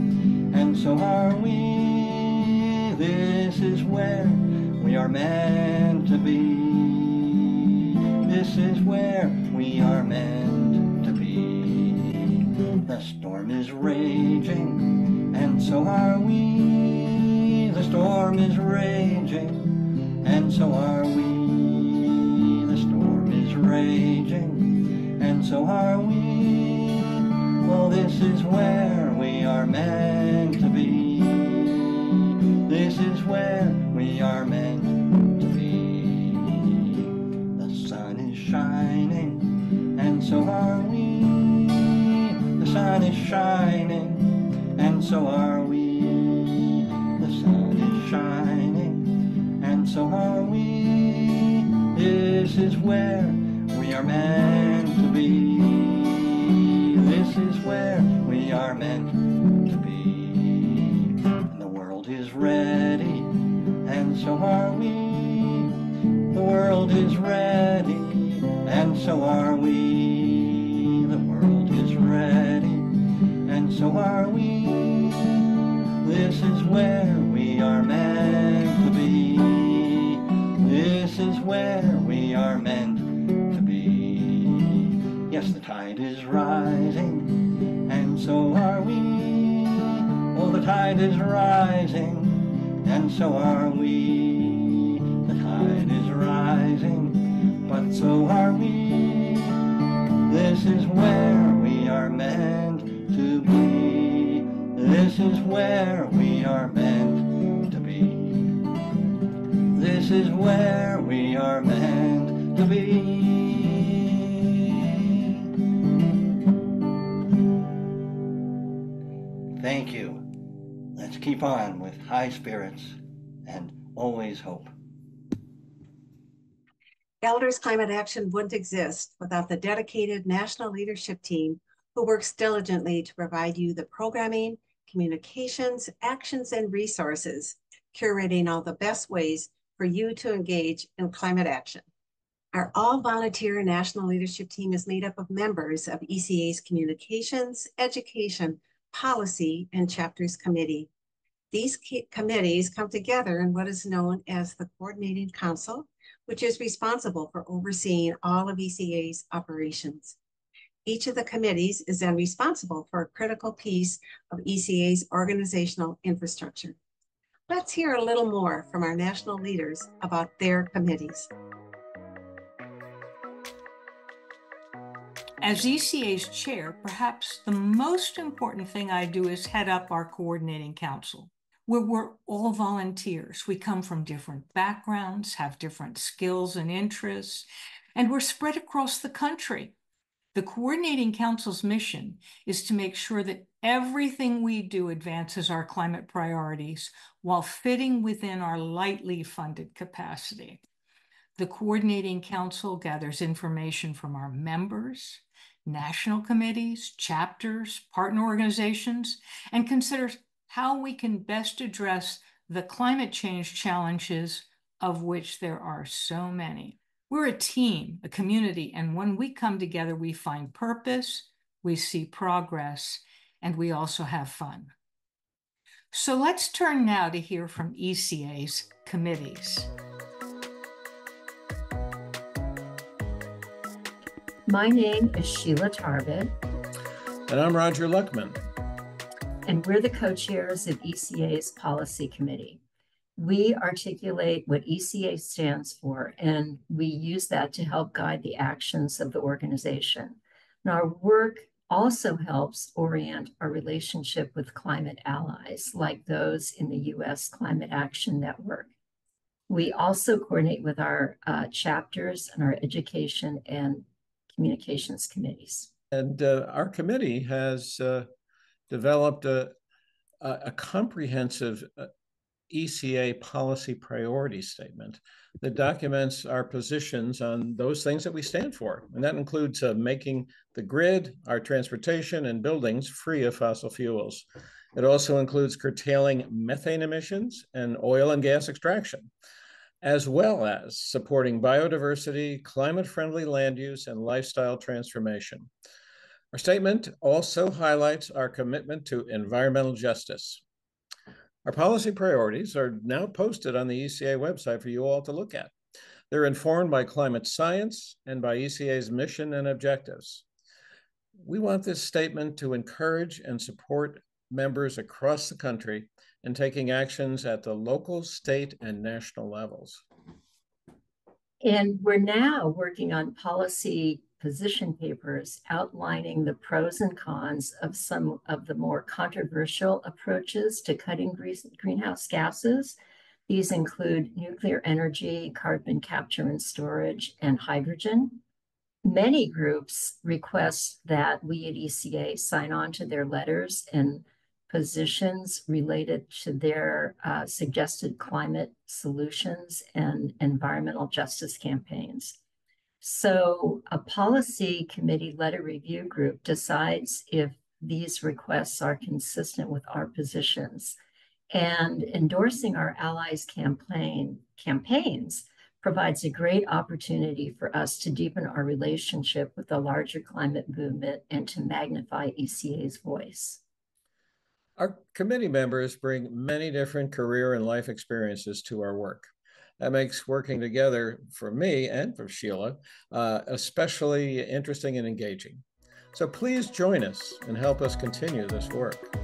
and so are we. This is where we are meant to be. This is where we are meant to be. The storm is raging, and so are we. The storm is raging, and so are we. The storm is raging, and so are we. Well, this is where we we are meant to be. This is where we are meant to be. The sun is shining, and so are we. The sun is shining, and so are we. The sun is shining, and so are we. This is where we are meant to be. This is where we are meant to be. And the world is ready, and so are we. The world is ready, and so are we. The world is ready, and so are we. This is where we are meant to be. This is where we are meant to be. Yes, the tide is rising, and so are we. Oh, the tide is rising, and so are we. The tide is rising, but so are we. This is where we are meant to be. This is where we are meant to be. This is where we are meant to be. Thank you. Let's keep on with high spirits and always hope. Elders Climate Action wouldn't exist without the dedicated national leadership team who works diligently to provide you the programming, communications, actions, and resources, curating all the best ways for you to engage in climate action. Our all-volunteer national leadership team is made up of members of ECA's Communications, Education, Policy, and Chapters Committee. These committees come together in what is known as the Coordinating Council, which is responsible for overseeing all of ECA's operations. Each of the committees is then responsible for a critical piece of ECA's organizational infrastructure. Let's hear a little more from our national leaders about their committees. As ECA's chair, perhaps the most important thing I do is head up our coordinating council, where we're all volunteers. We come from different backgrounds, have different skills and interests, and we're spread across the country. The coordinating council's mission is to make sure that everything we do advances our climate priorities while fitting within our lightly funded capacity. The coordinating council gathers information from our members, national committees, chapters, partner organizations, and considers how we can best address the climate change challenges, of which there are so many. We're a team, a community, and when we come together, we find purpose, we see progress, and we also have fun. So let's turn now to hear from ECA's committees. My name is Sheila Tarbett. And I'm Roger Luckman. And we're the co-chairs of ECA's Policy Committee. We articulate what ECA stands for, and we use that to help guide the actions of the organization. And our work also helps orient our relationship with climate allies, like those in the U.S. Climate Action Network. We also coordinate with our chapters and our education and communications committees. And our committee has developed a comprehensive ECA policy priority statement that documents our positions on those things that we stand for. And that includes making the grid, our transportation, and buildings free of fossil fuels. It also includes curtailing methane emissions and oil and gas extraction, as well as supporting biodiversity, climate-friendly land use, and lifestyle transformation. Our statement also highlights our commitment to environmental justice. Our policy priorities are now posted on the ECA website for you all to look at. They're informed by climate science and by ECA's mission and objectives. We want this statement to encourage and support members across the country in taking actions at the local, state, and national levels. And we're now working on policy position papers outlining the pros and cons of some of the more controversial approaches to cutting greenhouse gases. These include nuclear energy, carbon capture and storage, and hydrogen. Many groups request that we at ECA sign on to their letters and positions related to their suggested climate solutions and environmental justice campaigns. So a policy committee letter review group decides if these requests are consistent with our positions. And endorsing our allies' campaigns provides a great opportunity for us to deepen our relationship with the larger climate movement and to magnify ECA's voice. Our committee members bring many different career and life experiences to our work. That makes working together for me and for Sheila especially interesting and engaging. So please join us and help us continue this work.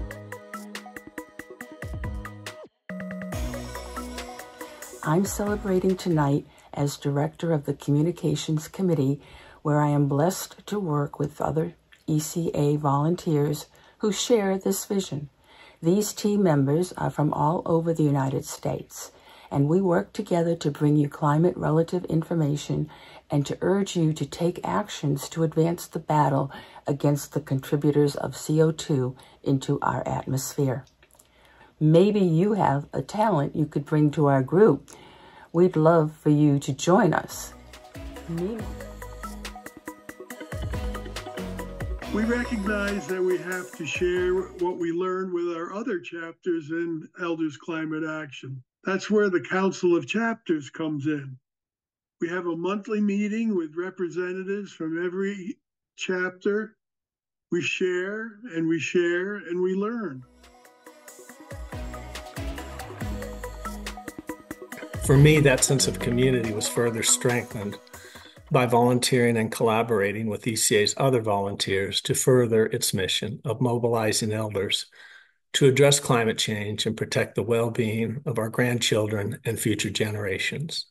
I'm celebrating tonight as director of the Communications Committee, where I am blessed to work with other ECA volunteers who share this vision. These team members are from all over the United States, and we work together to bring you climate-relative information and to urge you to take actions to advance the battle against the contributors of CO2 into our atmosphere. Maybe you have a talent you could bring to our group. We'd love for you to join us. We recognize that we have to share what we learned with our other chapters in Elders Climate Action. That's where the Council of Chapters comes in. We have a monthly meeting with representatives from every chapter. We share and we share and we learn. For me, that sense of community was further strengthened by volunteering and collaborating with ECA's other volunteers to further its mission of mobilizing elders to address climate change and protect the well-being of our grandchildren and future generations.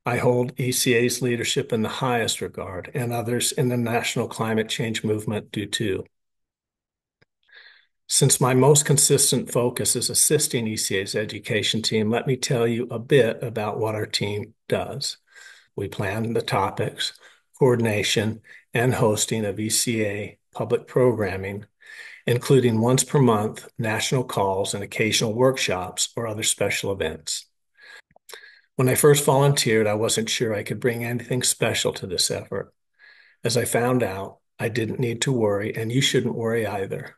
I hold ECA's leadership in the highest regard, and others in the national climate change movement do too. Since my most consistent focus is assisting ECA's education team, let me tell you a bit about what our team does. We plan the topics, coordination, and hosting of ECA public programming, including once per month national calls and occasional workshops or other special events. When I first volunteered, I wasn't sure I could bring anything special to this effort. As I found out, I didn't need to worry, and you shouldn't worry either.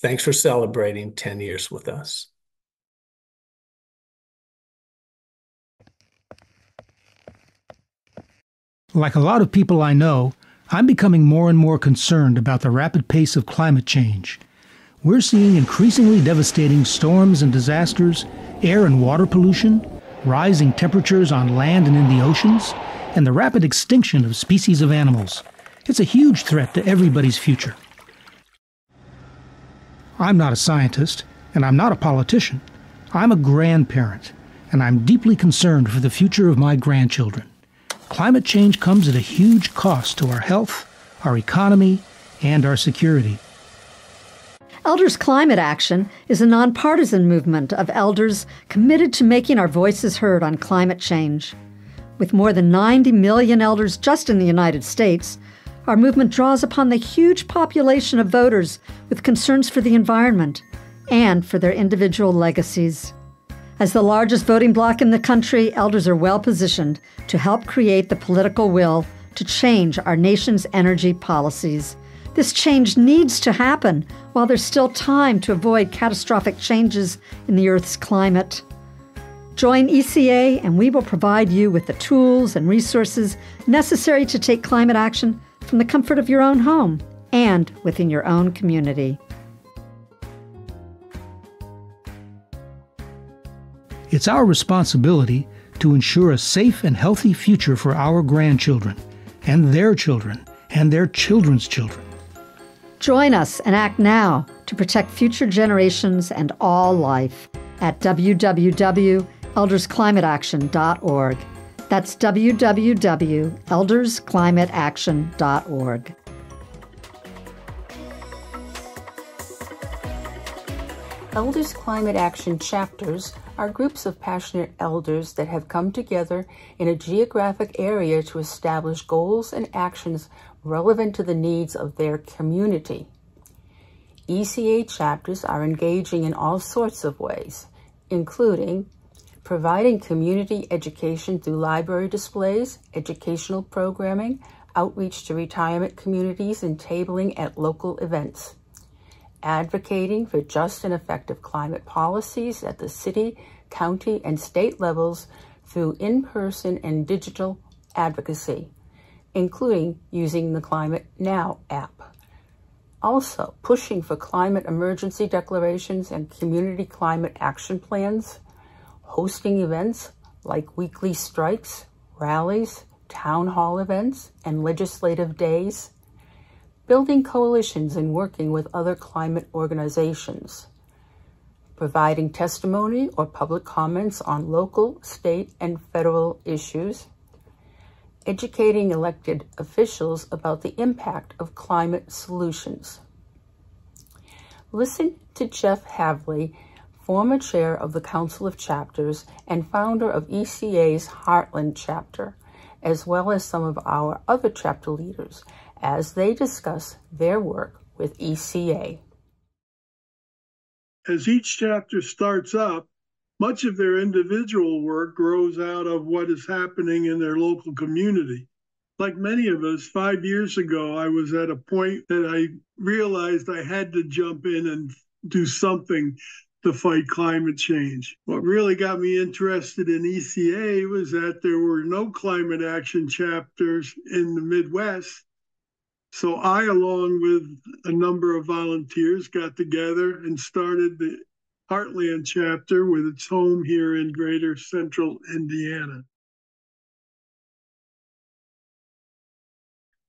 Thanks for celebrating 10 years with us. Like a lot of people I know, I'm becoming more and more concerned about the rapid pace of climate change. We're seeing increasingly devastating storms and disasters, air and water pollution, rising temperatures on land and in the oceans, and the rapid extinction of species of animals. It's a huge threat to everybody's future. I'm not a scientist, and I'm not a politician. I'm a grandparent, and I'm deeply concerned for the future of my grandchildren. Climate change comes at a huge cost to our health, our economy, and our security. Elders Climate Action is a nonpartisan movement of elders committed to making our voices heard on climate change. With more than 90 million elders just in the United States, our movement draws upon the huge population of voters with concerns for the environment and for their individual legacies. As the largest voting bloc in the country, elders are well positioned to help create the political will to change our nation's energy policies. This change needs to happen while there's still time to avoid catastrophic changes in the Earth's climate. Join ECA and we will provide you with the tools and resources necessary to take climate action from the comfort of your own home and within your own community. It's our responsibility to ensure a safe and healthy future for our grandchildren, and their children, and their children's children. Join us and act now to protect future generations and all life at www.eldersclimateaction.org. That's www.eldersclimateaction.org. Elders Climate Action chapters are groups of passionate elders that have come together in a geographic area to establish goals and actions relevant to the needs of their community. ECA chapters are engaging in all sorts of ways, including providing community education through library displays, educational programming, outreach to retirement communities, and tabling at local events. Advocating for just and effective climate policies at the city, county, and state levels through in-person and digital advocacy, including using the Climate Now app. Also, pushing for climate emergency declarations and community climate action plans, hosting events like weekly strikes, rallies, town hall events, and legislative days, building coalitions and working with other climate organizations, providing testimony or public comments on local, state, and federal issues, educating elected officials about the impact of climate solutions. Listen to Jeff Havley, former chair of the Council of Chapters and founder of ECA's Heartland chapter, as well as some of our other chapter leaders, as they discuss their work with ECA. As each chapter starts up, much of their individual work grows out of what is happening in their local community. Like many of us, 5 years ago, I was at a point that I realized I had to jump in and do something to fight climate change. What really got me interested in ECA was that there were no climate action chapters in the Midwest. So I, along with a number of volunteers, got together and started the Heartland chapter with its home here in Greater Central Indiana.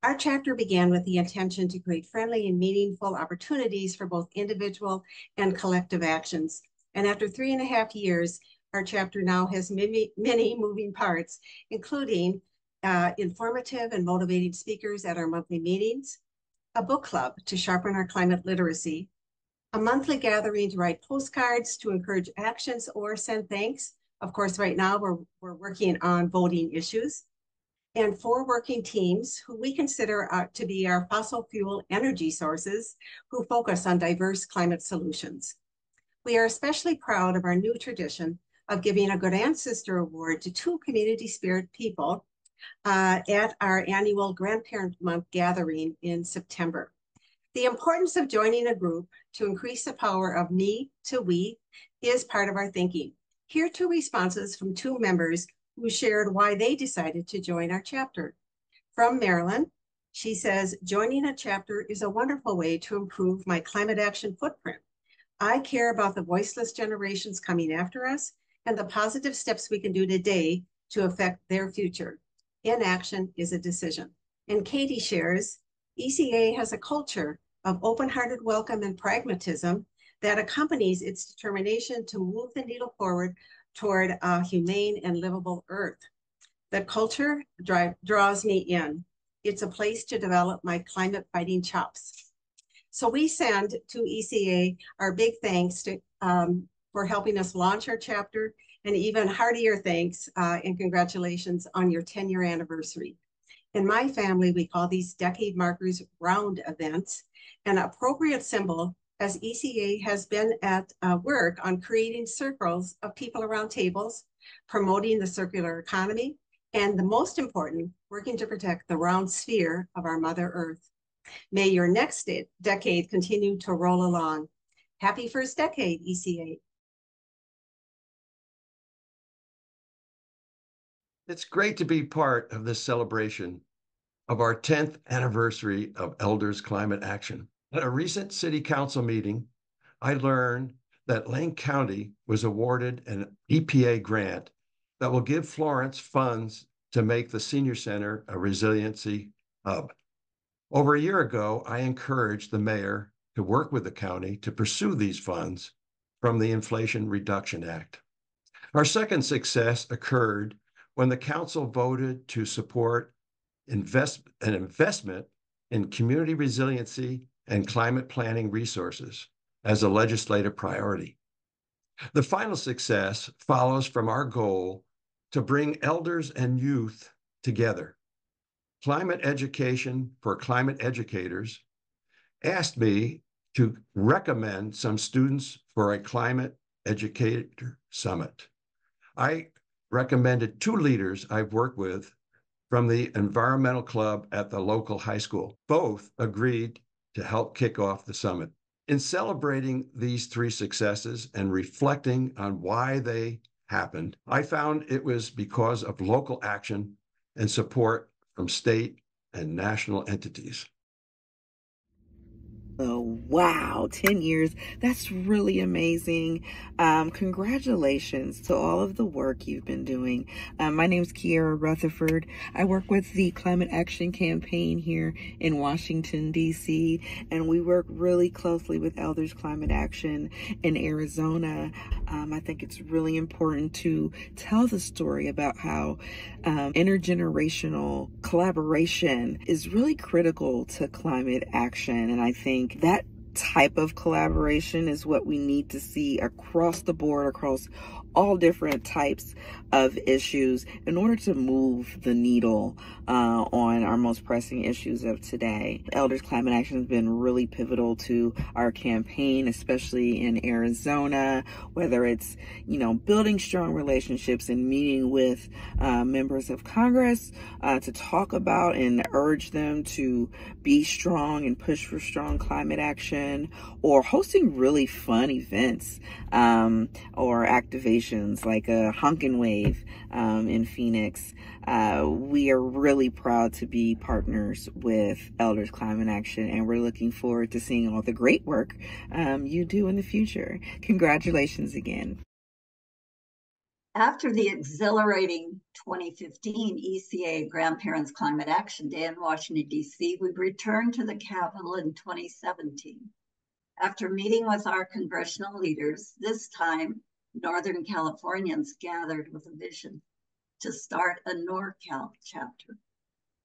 Our chapter began with the intention to create friendly and meaningful opportunities for both individual and collective actions. And after 3.5 years, our chapter now has many moving parts, including informative and motivating speakers at our monthly meetings, a book club to sharpen our climate literacy, a monthly gathering to write postcards to encourage actions or send thanks. Of course, right now we're working on voting issues, and 4 working teams who we consider to be our fossil fuel energy sources who focus on diverse climate solutions. We are especially proud of our new tradition of giving a Good Ancestor Award to 2 community spirit people at our annual Grandparent Month gathering in September. The importance of joining a group to increase the power of me to we is part of our thinking. Here are 2 responses from 2 members who shared why they decided to join our chapter. From Marilyn, she says, joining a chapter is a wonderful way to improve my climate action footprint. I care about the voiceless generations coming after us and the positive steps we can do today to affect their future. Inaction is a decision. And Katie shares, ECA has a culture of open-hearted welcome and pragmatism that accompanies its determination to move the needle forward toward a humane and livable earth. The culture draws me in. It's a place to develop my climate fighting chops. So we send to ECA our big thanks to, for helping us launch our chapter, and even heartier thanks and congratulations on your 10-year anniversary. In my family, we call these decade markers round events, an appropriate symbol as ECA has been at work on creating circles of people around tables, promoting the circular economy, and the most important, working to protect the round sphere of our Mother Earth. May your next decade continue to roll along. Happy first decade, ECA. It's great to be part of this celebration of our 10th anniversary of Elders Climate Action. At a recent city council meeting, I learned that Lane County was awarded an EPA grant that will give Florence funds to make the senior center a resiliency hub. Over a year ago, I encouraged the mayor to work with the county to pursue these funds from the Inflation Reduction Act. Our second success occurred when the council voted to support an investment in community resiliency and climate planning resources as a legislative priority. The final success follows from our goal to bring elders and youth together. Climate Education for Climate Educators asked me to recommend some students for a Climate Educator Summit. I recommended 2 leaders I've worked with from the environmental club at the local high school. Both agreed to help kick off the summit. In celebrating these 3 successes and reflecting on why they happened, I found it was because of local action and support from state and national entities. Oh, wow, 10 years. That's really amazing. Congratulations to all of the work you've been doing. My name's Kiara Rutherford. I work with the Climate Action Campaign here in Washington, D.C., and we work really closely with Elders Climate Action in Arizona. I think it's really important to tell the story about how intergenerational collaboration is really critical to climate action, and I think that type of collaboration is what we need to see across the board, across all different types of issues in order to move the needle on our most pressing issues of today. Elders Climate Action has been really pivotal to our campaign, especially in Arizona, whether it's, building strong relationships and meeting with members of Congress to talk about and urge them to be strong and push for strong climate action, or hosting really fun events or activations like a Honkin' Wave in Phoenix. We are really proud to be partners with Elders Climate Action, and we're looking forward to seeing all the great work you do in the future. Congratulations again. After the exhilarating 2015 ECA Grandparents Climate Action Day in Washington, D.C., we returned to the Capitol in 2017. After meeting with our congressional leaders, this time Northern Californians gathered with a vision to start a NorCal chapter.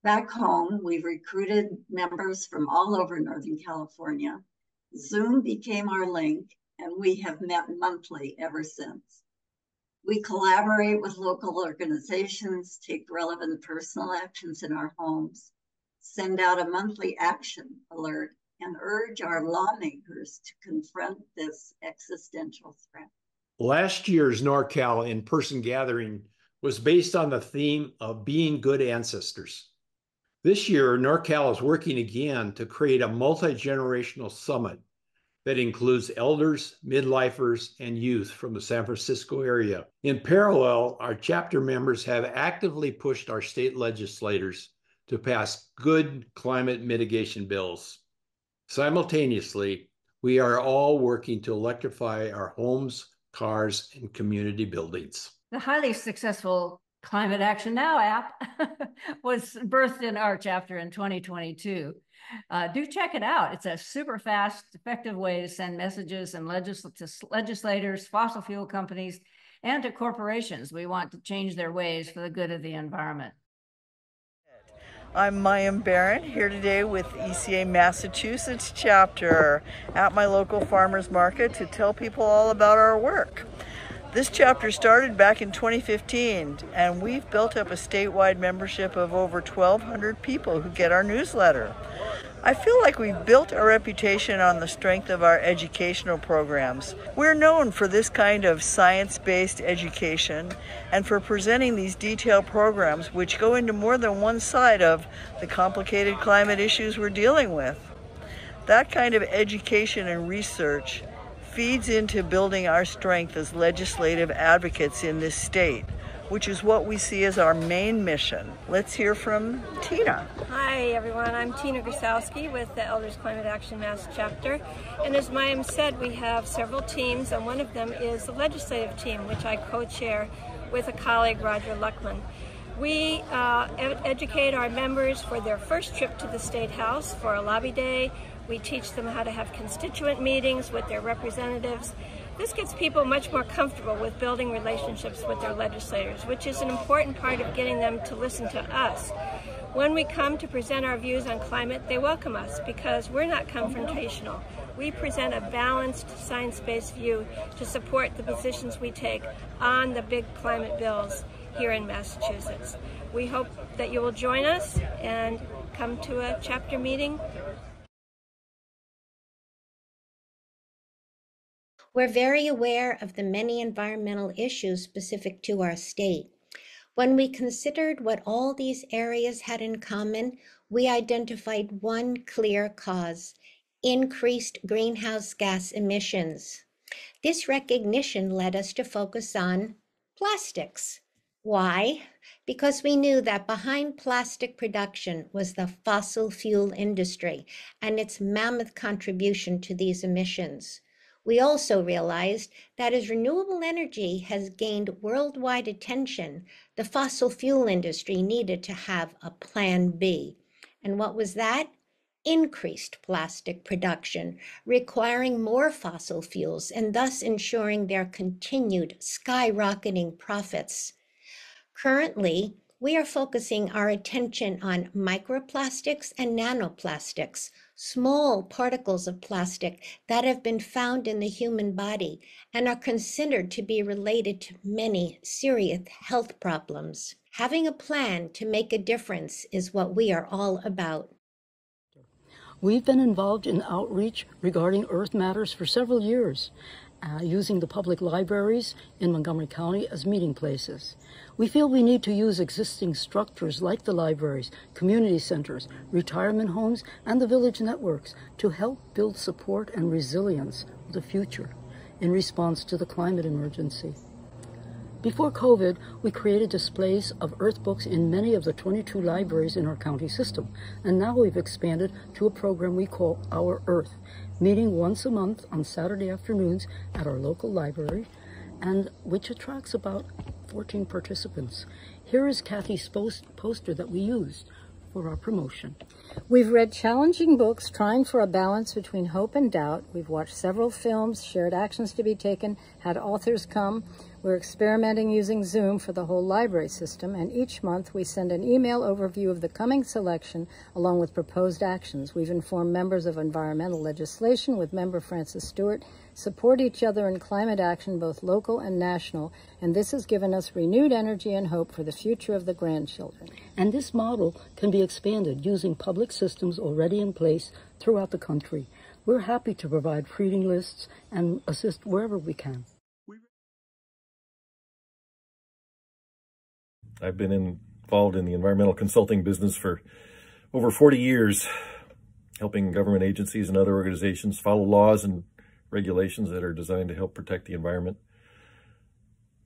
Back home, we've recruited members from all over Northern California. Zoom became our link, and we have met monthly ever since. We collaborate with local organizations, take relevant personal actions in our homes, send out a monthly action alert, and urge our lawmakers to confront this existential threat. Last year's NorCal in-person gathering was based on the theme of being good ancestors. This year, NorCal is working again to create a multi-generational summit that includes elders, midlifers, and youth from the San Francisco area. In parallel, our chapter members have actively pushed our state legislators to pass good climate mitigation bills. Simultaneously, we are all working to electrify our homes, cars, and community buildings. The highly successful Climate Action Now app was birthed in our chapter in 2022. Do check it out. It's a super fast, effective way to send messages and to legislators, fossil fuel companies, and to corporations. We want to change their ways for the good of the environment. I'm Mayim Barron, here today with ECA Massachusetts chapter at my local farmers market to tell people all about our work. This chapter started back in 2015, and we've built up a statewide membership of over 1,200 people who get our newsletter. I feel like we've built a reputation on the strength of our educational programs. We're known for this kind of science-based education and for presenting these detailed programs which go into more than one side of the complicated climate issues we're dealing with. That kind of education and research feeds into building our strength as legislative advocates in this state, which is what we see as our main mission. Let's hear from Tina. Hi everyone, I'm Tina Grasowski with the Elders Climate Action Mass chapter. And as Mayim said, we have several teams, and one of them is the legislative team, which I co-chair with a colleague, Roger Luckman. We educate our members for their first trip to the State House for a lobby day. We teach them how to have constituent meetings with their representatives. This gets people much more comfortable with building relationships with their legislators, which is an important part of getting them to listen to us. When we come to present our views on climate, they welcome us because we're not confrontational. We present a balanced, science-based view to support the positions we take on the big climate bills here in Massachusetts. We hope that you will join us and come to a chapter meeting. We're very aware of the many environmental issues specific to our state. When we considered what all these areas had in common, we identified one clear cause: increased greenhouse gas emissions. This recognition led us to focus on plastics. Why? Because we knew that behind plastic production was the fossil fuel industry and its mammoth contribution to these emissions. We also realized that as renewable energy has gained worldwide attention, the fossil fuel industry needed to have a plan B. And what was that? Increased plastic production, requiring more fossil fuels and thus ensuring their continued skyrocketing profits. Currently, we are focusing our attention on microplastics and nanoplastics, small particles of plastic that have been found in the human body and are considered to be related to many serious health problems. Having a plan to make a difference is what we are all about. We've been involved in outreach regarding Earth matters for several years, using the public libraries in Montgomery County as meeting places. We feel we need to use existing structures like the libraries, community centers, retirement homes, and the village networks to help build support and resilience for the future in response to the climate emergency. Before COVID, we created displays of Earth books in many of the 22 libraries in our county system, and now we've expanded to a program we call Our Earth, meeting once a month on Saturday afternoons at our local library, and which attracts about 14 participants. Here is Kathy's poster that we used for our promotion. We've read challenging books trying for a balance between hope and doubt. We've watched several films, shared actions to be taken, had authors come. We're experimenting using Zoom for the whole library system, and each month we send an email overview of the coming selection along with proposed actions. We've informed members of environmental legislation with member Francis Stewart, support each other in climate action, both local and national, and this has given us renewed energy and hope for the future of the grandchildren. And this model can be expanded using public systems already in place throughout the country. We're happy to provide reading lists and assist wherever we can. I've been involved in the environmental consulting business for over 40 years, helping government agencies and other organizations follow laws and regulations that are designed to help protect the environment.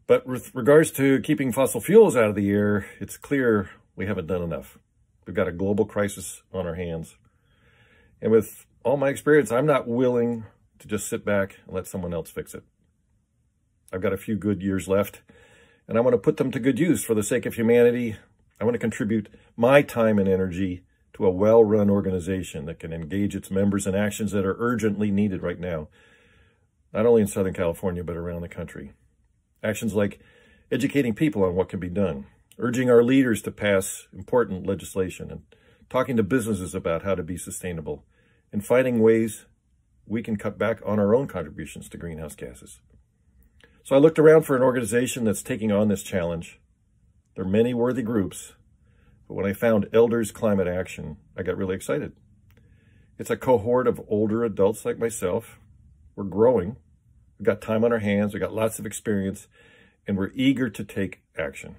But with regards to keeping fossil fuels out of the air, it's clear we haven't done enough. We've got a global crisis on our hands. And with all my experience, I'm not willing to just sit back and let someone else fix it. I've got a few good years left, and I want to put them to good use for the sake of humanity. I want to contribute my time and energy to a well-run organization that can engage its members in actions that are urgently needed right now, not only in Southern California, but around the country. Actions like educating people on what can be done, urging our leaders to pass important legislation, and talking to businesses about how to be sustainable, and finding ways we can cut back on our own contributions to greenhouse gases. So I looked around for an organization that's taking on this challenge. There are many worthy groups, but when I found Elders Climate Action, I got really excited. It's a cohort of older adults like myself. We're growing. We've got time on our hands. We've got lots of experience, and we're eager to take action.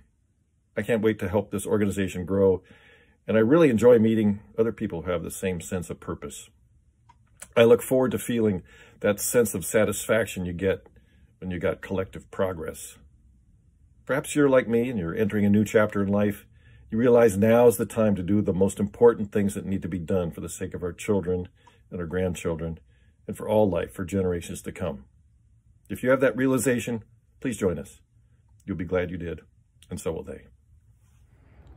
I can't wait to help this organization grow, and I really enjoy meeting other people who have the same sense of purpose. I look forward to feeling that sense of satisfaction you get when you got collective progress. Perhaps you're like me and you're entering a new chapter in life. You realize now is the time to do the most important things that need to be done for the sake of our children and our grandchildren and for all life for generations to come. If you have that realization, please join us. You'll be glad you did, and so will they.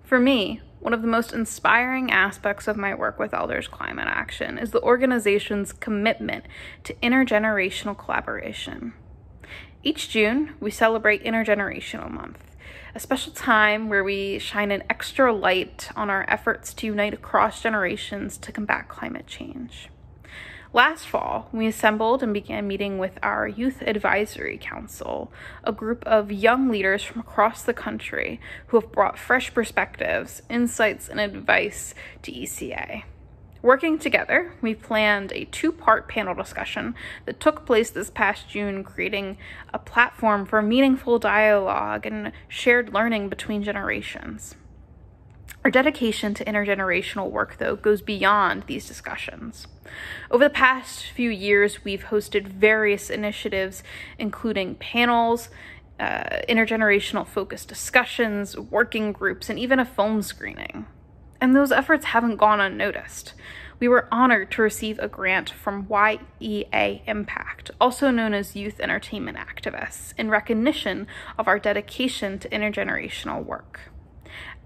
For me, one of the most inspiring aspects of my work with Elders Climate Action is the organization's commitment to intergenerational collaboration. Each June, we celebrate Intergenerational Month, a special time where we shine an extra light on our efforts to unite across generations to combat climate change. Last fall, we assembled and began meeting with our Youth Advisory Council, a group of young leaders from across the country who have brought fresh perspectives, insights, and advice to ECA. Working together, we planned a two-part panel discussion that took place this past June, creating a platform for meaningful dialogue and shared learning between generations. Our dedication to intergenerational work, though, goes beyond these discussions. Over the past few years, we've hosted various initiatives, including panels, intergenerational focused discussions, working groups, and even a film screening. And those efforts haven't gone unnoticed. We were honored to receive a grant from YEA Impact, also known as Youth Entertainment Activists, in recognition of our dedication to intergenerational work.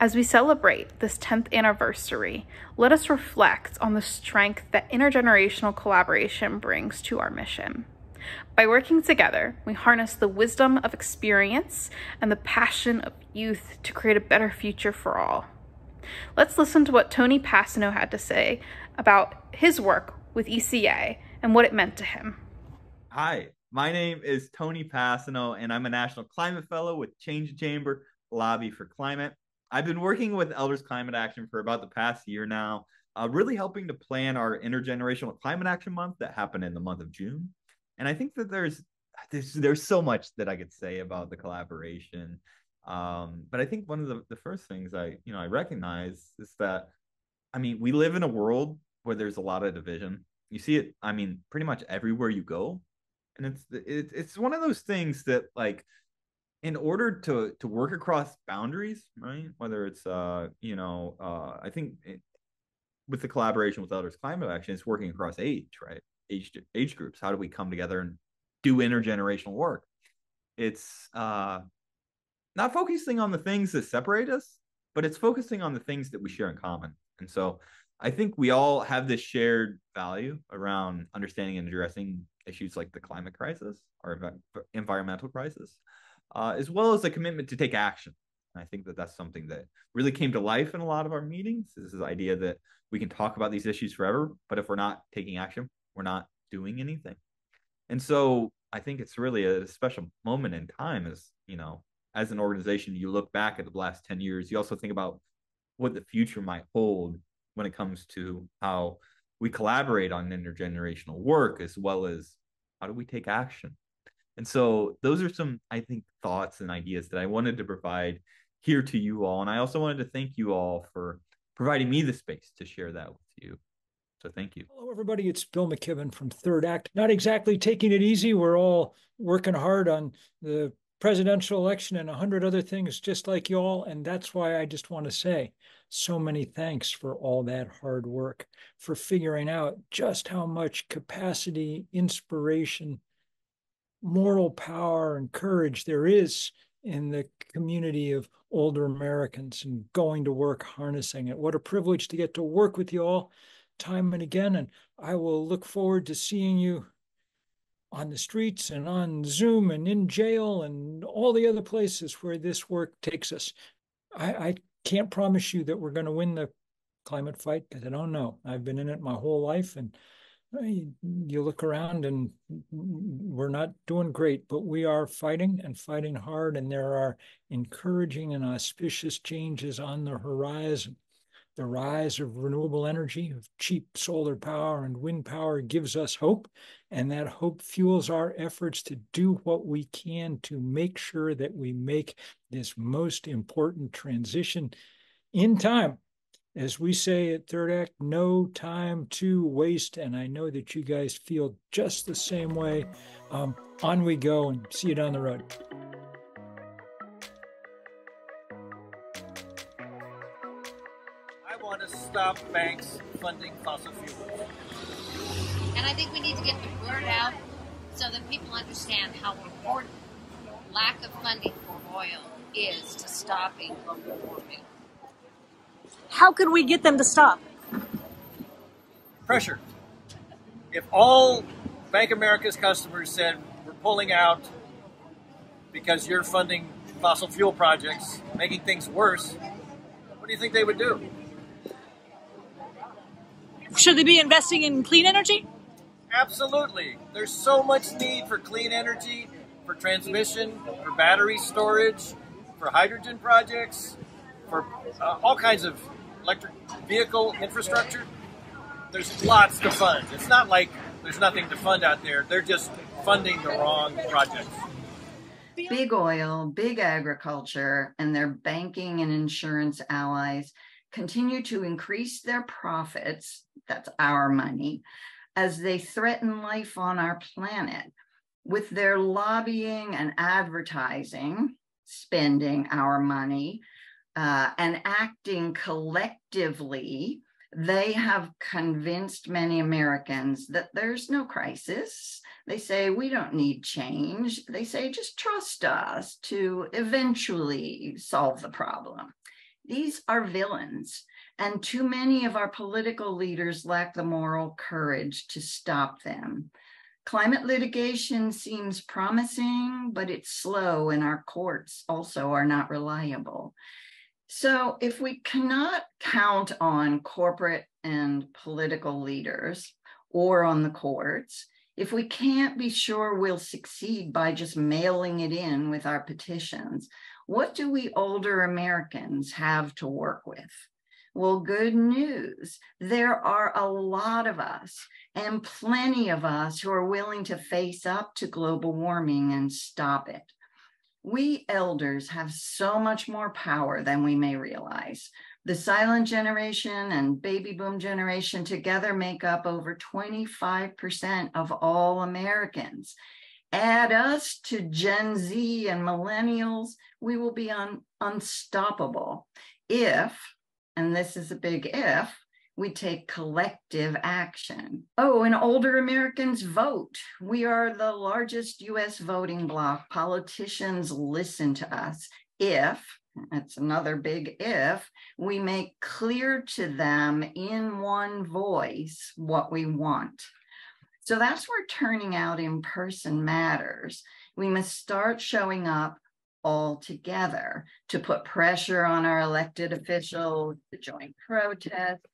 As we celebrate this 10th anniversary, let us reflect on the strength that intergenerational collaboration brings to our mission. By working together, we harness the wisdom of experience and the passion of youth to create a better future for all. Let's listen to what Tony Passano had to say about his work with ECA and what it meant to him. Hi, my name is Tony Passano, and I'm a National Climate Fellow with Change Chamber Lobby for Climate. I've been working with Elders Climate Action for about the past year now, really helping to plan our Intergenerational Climate Action Month that happened in the month of June. And I think that there's so much that I could say about the collaboration. But I think one of the first things I recognize is that, we live in a world where there's a lot of division. You see it, pretty much everywhere you go. And it's one of those things that, like, in order to work across boundaries, right? Whether it's, I think with the collaboration with Elders Climate Action, it's working across age, right? Age groups. How do we come together and do intergenerational work? It's not focusing on the things that separate us, but it's focusing on the things that we share in common. And so I think we all have this shared value around understanding and addressing issues like the climate crisis or environmental crisis, as well as a commitment to take action. And I think that that's something that really came to life in a lot of our meetings, is this idea that we can talk about these issues forever, but if we're not taking action, we're not doing anything. And so I think it's really a special moment in time as an organization, you look back at the last 10 years, you also think about what the future might hold when it comes to how we collaborate on intergenerational work, as well as how do we take action. And so those are some, I think, thoughts and ideas that I wanted to provide here to you all. And I also wanted to thank you all for providing me the space to share that with you. So thank you. Hello, everybody. It's Bill McKibben from Third Act. Not exactly taking it easy. We're all working hard on the presidential election and 100 other things just like you all. And that's why I just want to say so many thanks for all that hard work, for figuring out just how much capacity, inspiration, moral power, and courage there is in the community of older Americans, and going to work harnessing it. What a privilege to get to work with you all time and again. And I will look forward to seeing you on the streets and on Zoom and in jail and all the other places where this work takes us. I can't promise you that we're going to win the climate fight, because I don't know. I've been in it my whole life, and you look around and we're not doing great, but we are fighting and fighting hard, and there are encouraging and auspicious changes on the horizon. The rise of renewable energy, of cheap solar power and wind power, gives us hope, and that hope fuels our efforts to do what we can to make sure that we make this most important transition in time. As we say at Third Act, no time to waste, and I know that you guys feel just the same way. On we go, and see you down the road. To stop banks funding fossil fuels. And I think we need to get the word out so that people understand how important lack of funding for oil is to stopping global warming. How can we get them to stop? Pressure. If all Bank of America's customers said, we're pulling out, because you're funding fossil fuel projects, making things worse, what do you think they would do? Should they be investing in clean energy? Absolutely. There's so much need for clean energy, for transmission, for battery storage, for hydrogen projects, for all kinds of electric vehicle infrastructure. There's lots to fund. It's not like there's nothing to fund out there. They're just funding the wrong projects. Big oil, big agriculture, and their banking and insurance allies continue to increase their profits, that's our money, as they threaten life on our planet. With their lobbying and advertising, spending our money, and acting collectively, they have convinced many Americans that there's no crisis. They say, we don't need change. They say, just trust us to eventually solve the problem. These are villains, and too many of our political leaders lack the moral courage to stop them. Climate litigation seems promising, but it's slow, and our courts also are not reliable. So if we cannot count on corporate and political leaders or on the courts, if we can't be sure we'll succeed by just mailing it in with our petitions, what do we older Americans have to work with? Well, good news. There are a lot of us, and plenty of us, who are willing to face up to global warming and stop it. We elders have so much more power than we may realize. The silent generation and baby boom generation together make up over 25% of all Americans. Add us to Gen Z and millennials, we will be unstoppable if, and this is a big if, we take collective action. Oh, and older Americans vote. We are the largest US voting bloc. Politicians listen to us if, that's another big if, we make clear to them in one voice what we want. So that's where turning out in person matters. We must start showing up all together to put pressure on our elected officials, to join protests,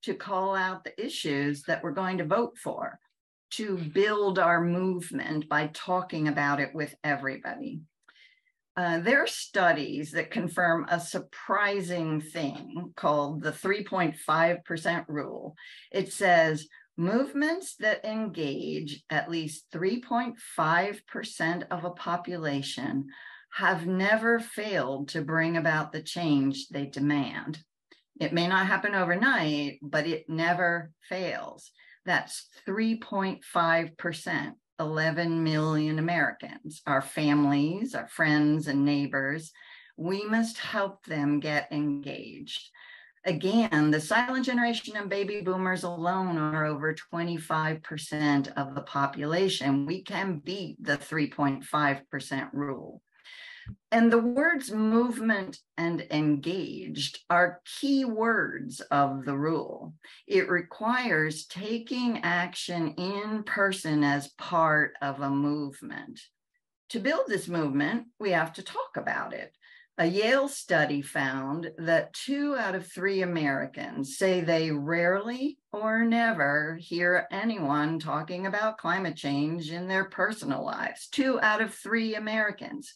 to call out the issues that we're going to vote for, to build our movement by talking about it with everybody. There are studies that confirm a surprising thing called the 3.5% rule. It says movements that engage at least 3.5% of a population have never failed to bring about the change they demand. It may not happen overnight, but it never fails. That's 3.5%, 11 million Americans, our families, our friends and neighbors. We must help them get engaged. Again, the silent generation and baby boomers alone are over 25% of the population. We can beat the 3.5% rule. And the words movement and engaged are key words of the rule. It requires taking action in person as part of a movement. To build this movement, we have to talk about it. A Yale study found that 2 out of 3 Americans say they rarely or never hear anyone talking about climate change in their personal lives. 2 out of 3 Americans.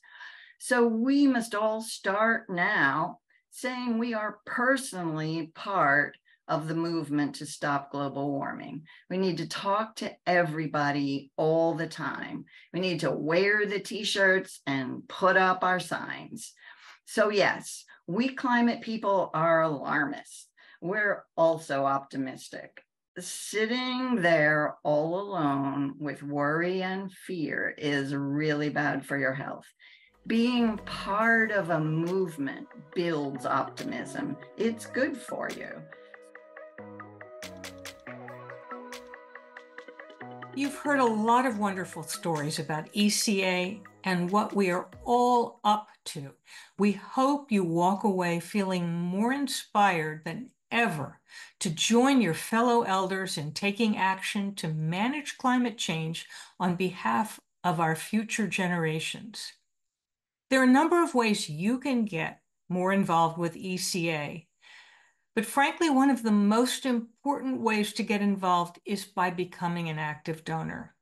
So we must all start now saying we are personally part of the movement to stop global warming. We need to talk to everybody all the time. We need to wear the t-shirts and put up our signs. So yes, we climate people are alarmists. We're also optimistic. Sitting there all alone with worry and fear is really bad for your health. Being part of a movement builds optimism. It's good for you. You've heard a lot of wonderful stories about ECA and what we are all up to. We hope you walk away feeling more inspired than ever to join your fellow elders in taking action to manage climate change on behalf of our future generations. There are a number of ways you can get more involved with ECA. But frankly, one of the most important ways to get involved is by becoming an active donor.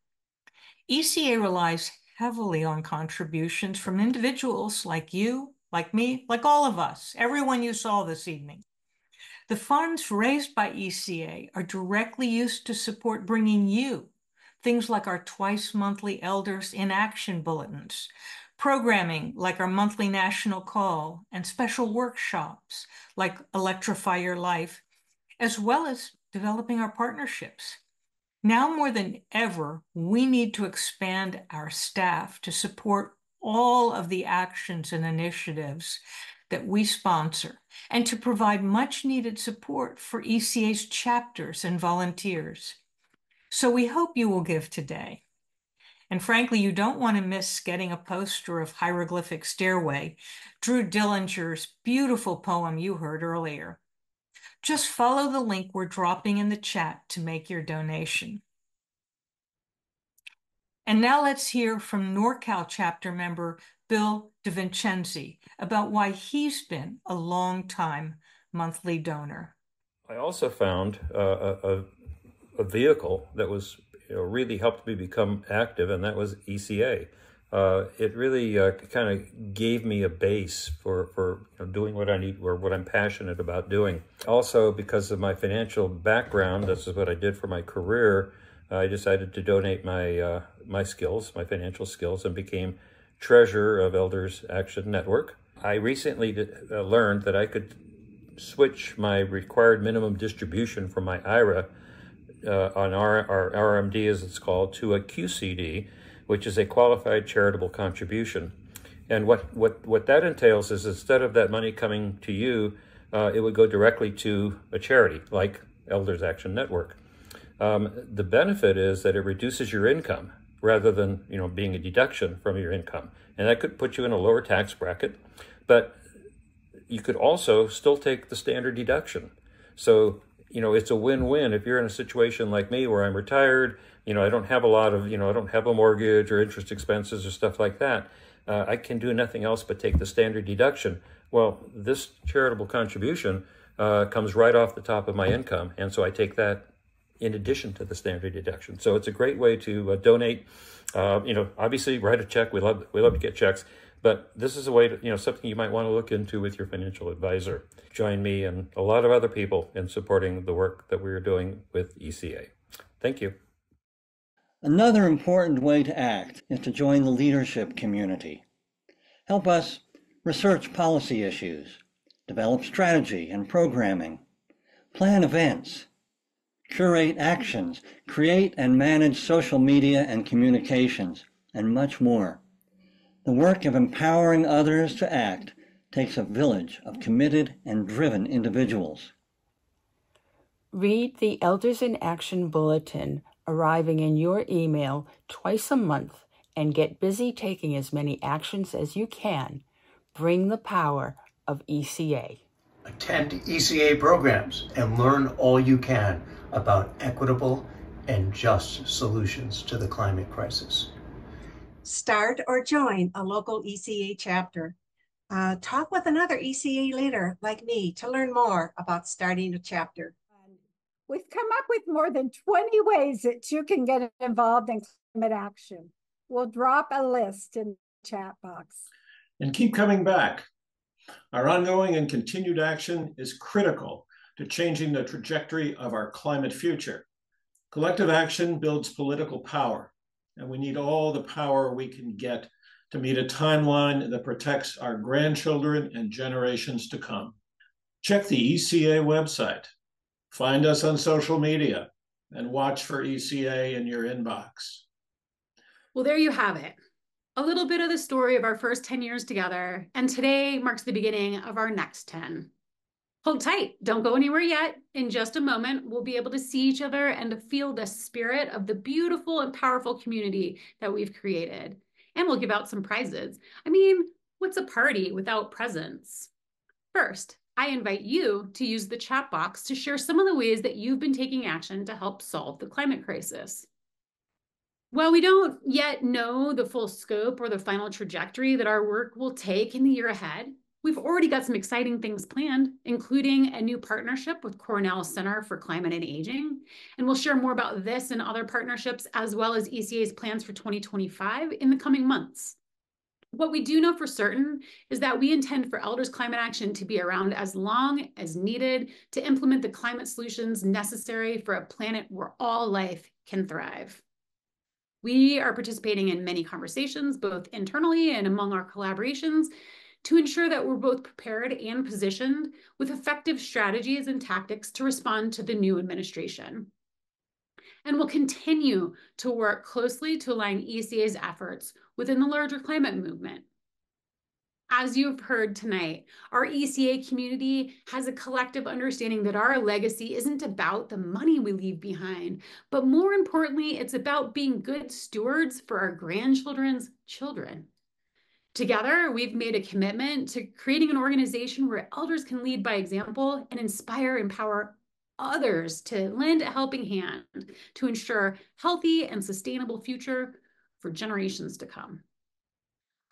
ECA relies heavily on contributions from individuals like you, like me, like all of us, everyone you saw this evening. The funds raised by ECA are directly used to support bringing you things like our twice-monthly Elders in Action bulletins, programming like our monthly national call, and special workshops like Electrify Your Life, as well as developing our partnerships. Now more than ever, we need to expand our staff to support all of the actions and initiatives that we sponsor and to provide much needed support for ECA's chapters and volunteers. So we hope you will give today. And frankly, you don't want to miss getting a poster of Hieroglyphic Stairway, Drew Dillinger's beautiful poem you heard earlier. Just follow the link we're dropping in the chat to make your donation. And now let's hear from NorCal chapter member Bill DeVincenzi about why he's been a long-time monthly donor. I also found a vehicle that was really helped me become active, and that was ECA. It really kind of gave me a base for doing what I need or what I'm passionate about doing. Also, because of my financial background, this is what I did for my career, I decided to donate my my financial skills, and became treasurer of Elders Action Network. I recently learned that I could switch my required minimum distribution from my IRA on our RMD, as it's called, to a QCD, which is a qualified charitable contribution. And what that entails is, instead of that money coming to you, it would go directly to a charity like Elders Action Network. The benefit is that it reduces your income rather than being a deduction from your income, and that could put you in a lower tax bracket. But you could also still take the standard deduction. So it's a win-win. If you're in a situation like me where I'm retired, I don't have a lot of, I don't have a mortgage or interest expenses or stuff like that. I can do nothing else but take the standard deduction. Well, this charitable contribution comes right off the top of my income, and so I take that in addition to the standard deduction. So it's a great way to donate. Obviously write a check. We love to get checks, but this is a way to, something you might want to look into with your financial advisor. Join me and a lot of other people in supporting the work that we're doing with ECA. Thank you. Another important way to act is to join the leadership community. Help us research policy issues, develop strategy and programming, plan events, curate actions, create and manage social media and communications, and much more. The work of empowering others to act takes a village of committed and driven individuals. Read the Elders in Action Bulletin arriving in your email twice a month and get busy taking as many actions as you can. Bring the power of ECA. Attend ECA programs and learn all you can about equitable and just solutions to the climate crisis. Start or join a local ECA chapter. Talk with another ECA leader like me to learn more about starting a chapter. We've come up with more than 20 ways that you can get involved in climate action. We'll drop a list in the chat box. And keep coming back. Our ongoing and continued action is critical to changing the trajectory of our climate future. Collective action builds political power, and we need all the power we can get to meet a timeline that protects our grandchildren and generations to come. Check the ECA website, find us on social media, and watch for ECA in your inbox. Well, there you have it. A little bit of the story of our first 10 years together, and today marks the beginning of our next 10. Hold tight, don't go anywhere yet. In just a moment, we'll be able to see each other and to feel the spirit of the beautiful and powerful community that we've created. And we'll give out some prizes. I mean, what's a party without presents? First, I invite you to use the chat box to share some of the ways that you've been taking action to help solve the climate crisis. While we don't yet know the full scope or the final trajectory that our work will take in the year ahead, we've already got some exciting things planned, including a new partnership with Cornell Center for Climate and Aging. And we'll share more about this and other partnerships, as well as ECA's plans for 2025 in the coming months. What we do know for certain is that we intend for Elders Climate Action to be around as long as needed to implement the climate solutions necessary for a planet where all life can thrive. We are participating in many conversations, both internally and among our collaborations, to ensure that we're both prepared and positioned with effective strategies and tactics to respond to the new administration. And we'll continue to work closely to align ECA's efforts within the larger climate movement. As you've heard tonight, our ECA community has a collective understanding that our legacy isn't about the money we leave behind, but more importantly, it's about being good stewards for our grandchildren's children. Together, we've made a commitment to creating an organization where elders can lead by example and inspire, empower others to lend a helping hand to ensure a healthy and sustainable future for generations to come.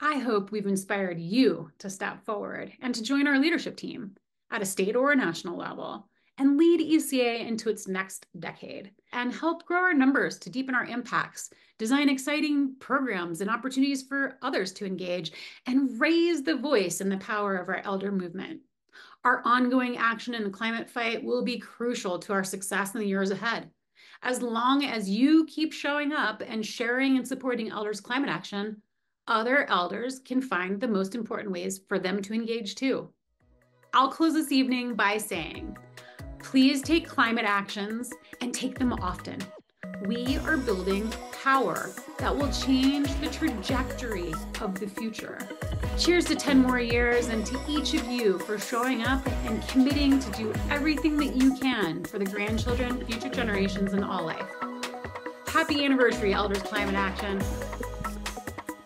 I hope we've inspired you to step forward and to join our leadership team at a state or a national level and lead ECA into its next decade and help grow our numbers to deepen our impacts, design exciting programs and opportunities for others to engage, and raise the voice and the power of our elder movement. Our ongoing action in the climate fight will be crucial to our success in the years ahead. As long as you keep showing up and sharing and supporting Elders Climate Action, other elders can find the most important ways for them to engage too. I'll close this evening by saying, please take climate actions and take them often. We are building power that will change the trajectory of the future. Cheers to 10 more years and to each of you for showing up and committing to do everything that you can for the grandchildren, future generations, and all life. Happy anniversary, Elders Climate Action.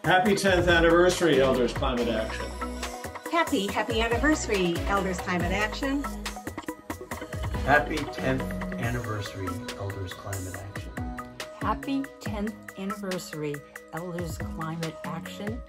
Happy 10th anniversary, Elders Climate Action. Happy anniversary, Elders Climate Action. Happy 10th anniversary, Elders Climate Action. Happy 10th anniversary, Elders Climate Action.